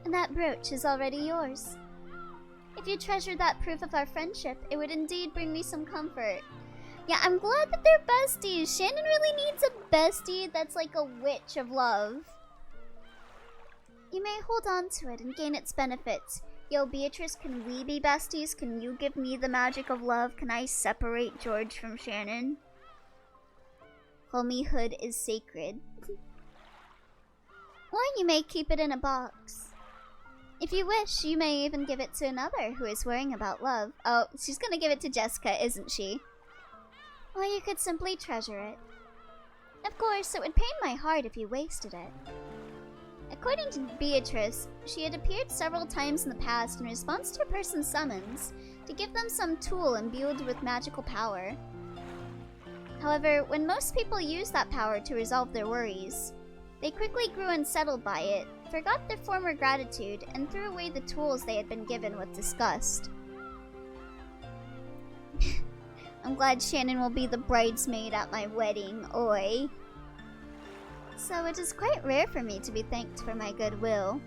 That brooch is already yours. If you treasure that proof of our friendship, it would indeed bring me some comfort. Yeah, I'm glad that they're besties. Shannon really needs a bestie that's like a witch of love. You may hold on to it and gain its benefits. Yo, Beatrice, can we be besties? Can you give me the magic of love? Can I separate George from Shannon? Homiehood is sacred. Or you may keep it in a box. If you wish, you may even give it to another who is worrying about love. Oh, she's gonna give it to Jessica, isn't she? Or you could simply treasure it. Of course, it would pain my heart if you wasted it. According to Beatrice, she had appeared several times in the past in response to a person's summons, to give them some tool imbued with magical power. However, when most people used that power to resolve their worries, they quickly grew unsettled by it, forgot their former gratitude, and threw away the tools they had been given with disgust. I'm glad Shannon will be the bridesmaid at my wedding, oi. So it is quite rare for me to be thanked for my goodwill.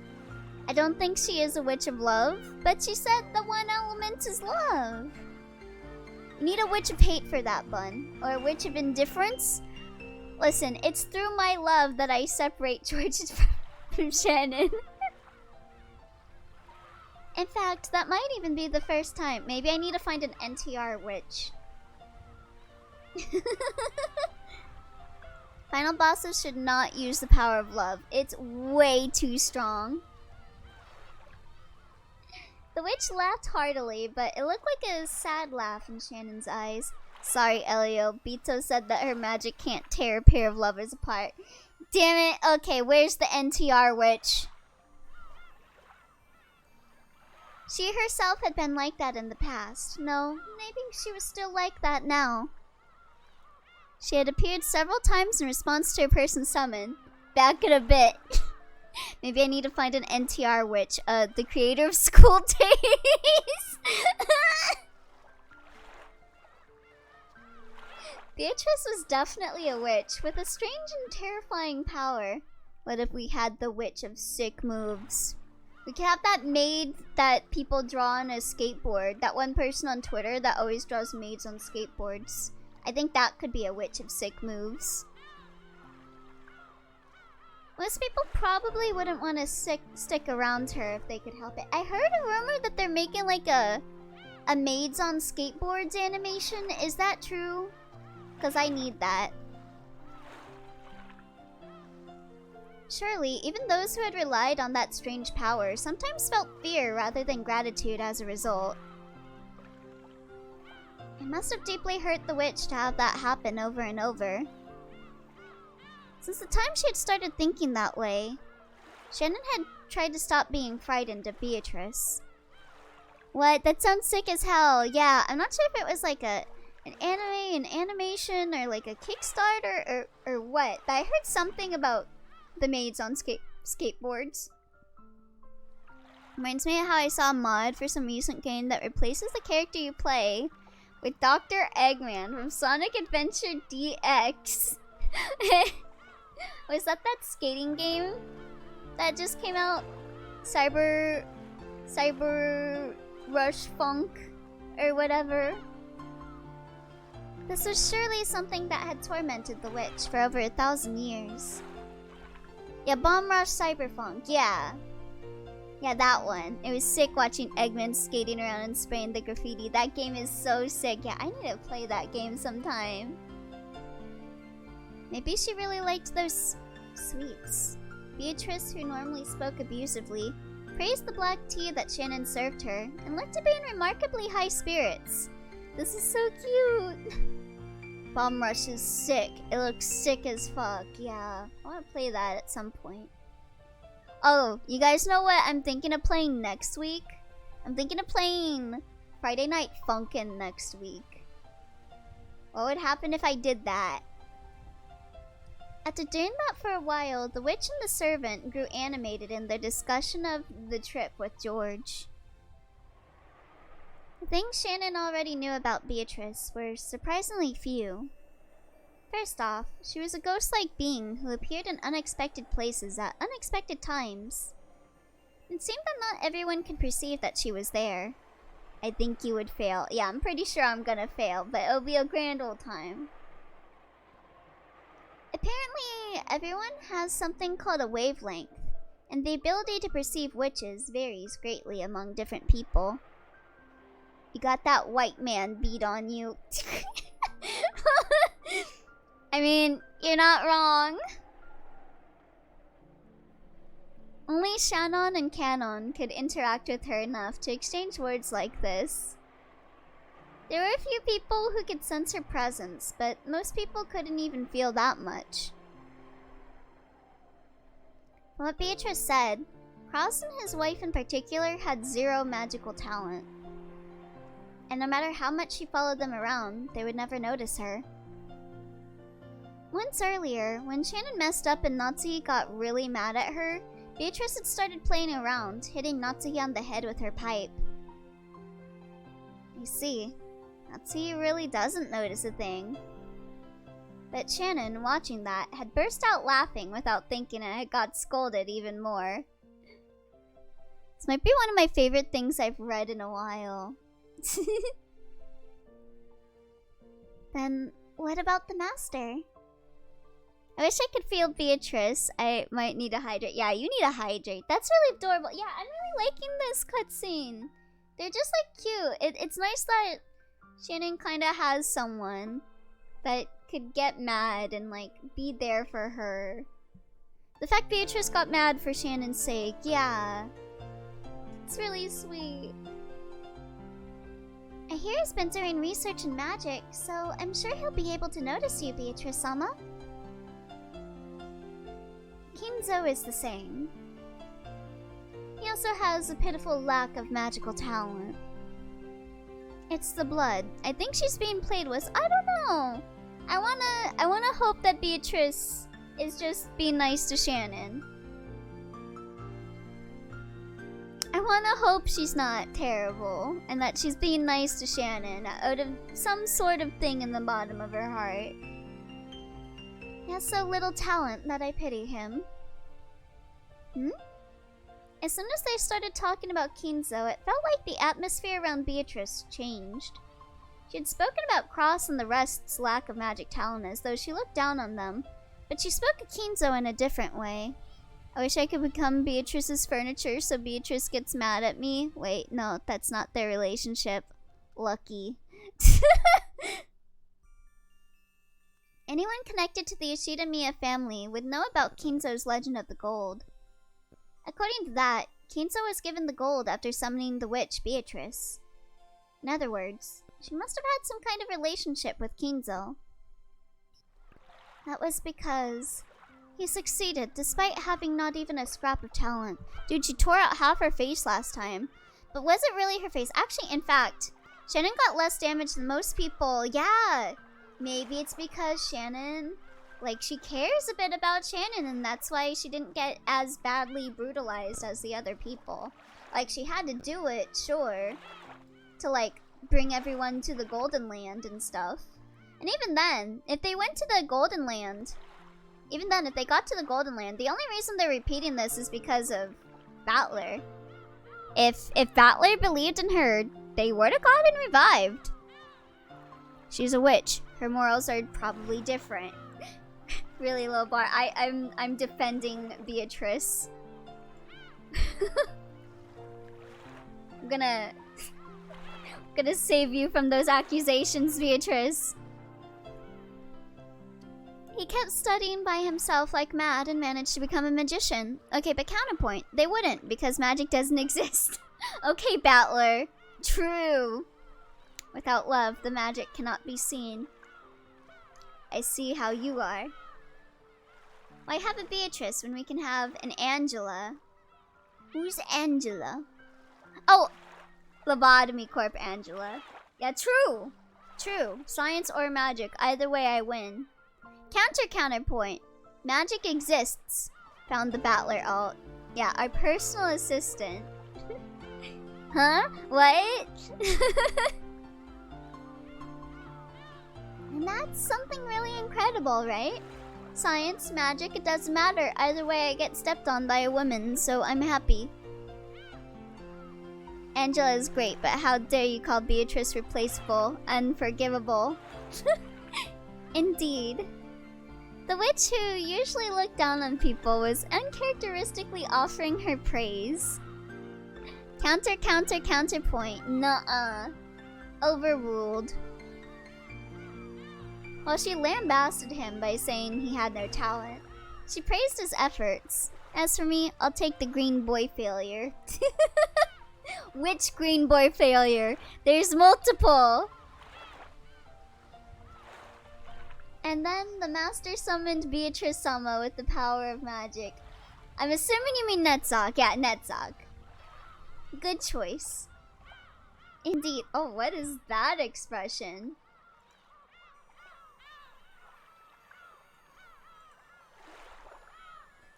I don't think she is a witch of love, but she said the one element is love. You need a witch of hate for that, Bun. Or a witch of indifference? Listen, it's through my love that I separate George from Shannon. In fact, that might even be the first time. Maybe I need to find an NTR witch. Final bosses should not use the power of love. It's way too strong. The witch laughed heartily, but it looked like a sad laugh in Shannon's eyes. Sorry, Elio. Beato said that her magic can't tear a pair of lovers apart. Damn it. Okay, where's the NTR witch? She herself had been like that in the past. No, maybe she was still like that now. She had appeared several times in response to a person's summon. Back it a bit. Maybe I need to find an NTR witch. The creator of School Days. Beatrice was definitely a witch with a strange and terrifying power. What if we had the witch of sick moves? We could have that maid that people draw on a skateboard. That one person on Twitter that always draws maids on skateboards. I think that could be a witch of sick moves. Most people probably wouldn't want to stick around her if they could help it. I heard a rumor that they're making like a maids on skateboards animation. Is that true? Because I need that. Surely, even those who had relied on that strange power sometimes felt fear rather than gratitude as a result. It must have deeply hurt the witch to have that happen over and over. Since the time she had started thinking that way, Shannon had tried to stop being frightened of Beatrice. What? That sounds sick as hell. Yeah, I'm not sure if it was like an anime, an animation, or like a Kickstarter, or what. But I heard something about the maids on skateboards. Reminds me of how I saw a mod for some recent game that replaces the character you play with Dr. Eggman from Sonic Adventure DX. Was that skating game that just came out? Cyber Rush Funk or whatever. This was surely something that had tormented the witch for over 1,000 years. Yeah, Bomb Rush Cyberfunk, yeah. Yeah, that one. It was sick watching Eggman skating around and spraying the graffiti. That game is so sick. Yeah, I need to play that game sometime. Maybe she really liked those sweets. Beatrice, who normally spoke abusively, praised the black tea that Shannon served her, and looked to be in remarkably high spirits. This is so cute. Bomb Rush is sick. It looks sick as fuck. Yeah, I want to play that at some point. Oh, you guys know what I'm thinking of playing next week? I'm thinking of playing Friday Night Funkin' next week. What would happen if I did that? After doing that for a while, the witch and the servant grew animated in their discussion of the trip with George. The things Shannon already knew about Beatrice were surprisingly few. First off, she was a ghost-like being who appeared in unexpected places at unexpected times. It seemed that not everyone could perceive that she was there. I think you would fail. Yeah, I'm pretty sure I'm gonna fail, but it'll be a grand old time. Apparently, everyone has something called a wavelength, and the ability to perceive witches varies greatly among different people. You got that white man beat on you. I mean, you're not wrong. Only Shannon and Canon could interact with her enough to exchange words like this. There were a few people who could sense her presence, but most people couldn't even feel that much. From what Beatrice said, Cross and his wife in particular had zero magical talent. And no matter how much she followed them around, they would never notice her. Once earlier, when Shannon messed up and Natsuhi got really mad at her, Beatrice had started playing around, hitting Natsuhi on the head with her pipe. You see, Natsuhi really doesn't notice a thing. But Shannon, watching that, had burst out laughing without thinking and had got scolded even more. This might be one of my favorite things I've read in a while. Then, what about the master? I wish I could feel Beatrice. I might need to hydrate. Yeah, you need to hydrate. That's really adorable. Yeah, I'm really liking this cutscene. They're just like cute. It's nice that Shannon kind of has someone that could get mad and like be there for her. The fact Beatrice got mad for Shannon's sake, yeah. It's really sweet. I hear he's been doing research in magic, so I'm sure he'll be able to notice you, Beatrice-sama. Kinzo is the same. He also has a pitiful lack of magical talent. It's the blood. I think she's being played with. I don't know. I wanna hope that Beatrice is just being nice to Shannon. I wanna hope she's not terrible and that she's being nice to Shannon out of some sort of thing in the bottom of her heart. He has so little talent that I pity him. As soon as they started talking about Kinzo, it felt like the atmosphere around Beatrice changed. She had spoken about Cross and the rest's lack of magic talent as though she looked down on them, but she spoke of Kinzo in a different way. I wish I could become Beatrice's furniture so Beatrice gets mad at me. Wait, no, that's not their relationship. Lucky. Anyone connected to the Yoshida Miya family would know about Kinzo's Legend of the Gold. According to that, Kinzo was given the gold after summoning the witch Beatrice. In other words, she must have had some kind of relationship with Kinzo. That was because he succeeded despite having not even a scrap of talent. Dude, she tore out half her face last time. But was it really her face? Actually, in fact, Shannon got less damage than most people. Yeah, maybe it's because Shannon, like, she cares a bit about Shannon and that's why she didn't get as badly brutalized as the other people. Like, she had to do it, sure, to, like, bring everyone to the Golden Land and stuff. And even then, if they went to the Golden Land, even then, if they got to the Golden Land, the only reason they're repeating this is because of Battler. If Battler believed in her, they would have gotten revived. She's a witch. Her morals are probably different. Really low bar. I'm defending Beatrice. I'm gonna save you from those accusations, Beatrice. He kept studying by himself like mad and managed to become a magician. Okay, but counterpoint. They wouldn't, because magic doesn't exist. Okay, Battler. True. Without love, the magic cannot be seen. I see how you are. Why have a Beatrice when we can have an Angela? Who's Angela? Oh! Lobotomy Corp Angela. Yeah, true. True. Science or magic. Either way, I win. Counterpoint. Magic exists. Found the Battler alt. Yeah, our personal assistant. Huh? What? And that's something really incredible, right? Science, magic, it doesn't matter. Either way, I get stepped on by a woman, so I'm happy. Angela is great, but how dare you call Beatrice replaceable, unforgivable. Indeed. The witch who usually looked down on people was uncharacteristically offering her praise. Counterpoint. Nuh-uh. Overruled. While she lambasted him by saying he had no talent, she praised his efforts. As for me, I'll take the green boy failure. Which green boy failure? There's multiple! And then the master summoned Beatrice Sama with the power of magic. I'm assuming you mean Netzok. Yeah, Netzok. Good choice. Indeed. Oh, what is that expression?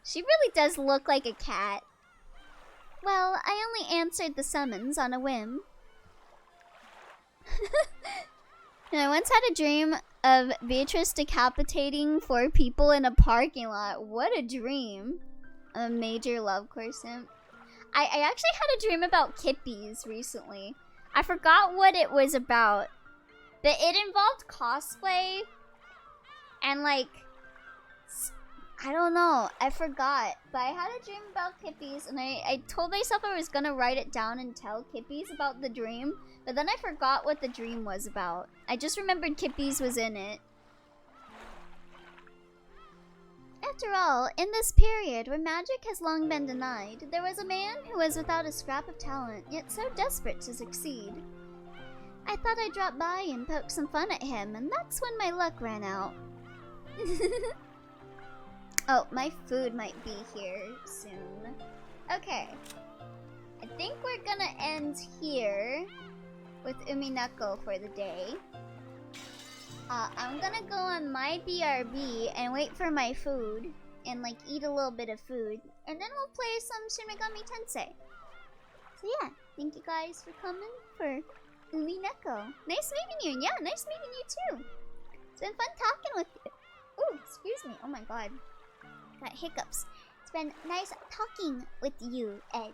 She really does look like a cat. Well, I only answered the summons on a whim. I once had a dream of Beatrice decapitating 4 people in a parking lot. What a dream. I'm a major love simp. I actually had a dream about Kippies recently. I forgot what it was about, but it involved cosplay and like, I don't know, I forgot. But I had a dream about Kippies and I told myself I was gonna write it down and tell Kippies about the dream, but then I forgot what the dream was about. I just remembered Kippies was in it. After all, in this period where magic has long been denied, there was a man who was without a scrap of talent, yet so desperate to succeed. I thought I'd drop by and poke some fun at him, and that's when my luck ran out. Oh, my food might be here soon. Okay. I think we're gonna end here with Umineko for the day. I'm gonna go on my BRB and wait for my food and like eat a little bit of food, and then we'll play some Shin Megami Tensei. So yeah, thank you guys for coming for Umineko. Nice meeting you. Yeah, nice meeting you too. It's been fun talking with you. Oh, excuse me. Oh my god. Got hiccups. It's been nice talking with you, Ed.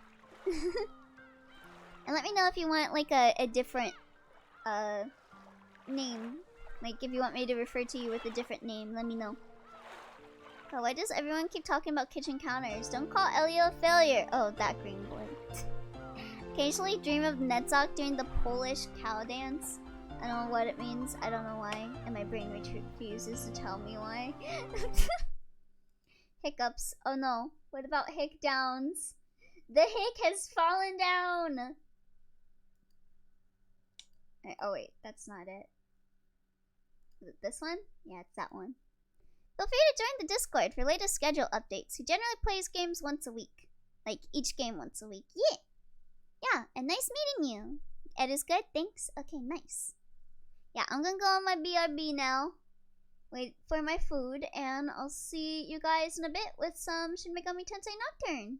And let me know if you want like a different name. Like, if you want me to refer to you with a different name, let me know. Oh, why does everyone keep talking about kitchen counters? Don't call Elio a failure. Oh, that green board. Occasionally dream of Netzok doing the Polish cow dance. I don't know what it means. I don't know why. And my brain refuses to tell me why. Hiccups. Oh no. What about hick downs? The hick has fallen down. Oh wait, that's not it. Is it this one? Yeah, it's that one. Feel free to join the Discord for latest schedule updates. He generally plays games once a week. Like, each game once a week. Yeah! Yeah, and nice meeting you. Ed is good, thanks. Okay, nice. Yeah, I'm gonna go on my BRB now. Wait for my food, and I'll see you guys in a bit with some Shin Megami Tensei Nocturne.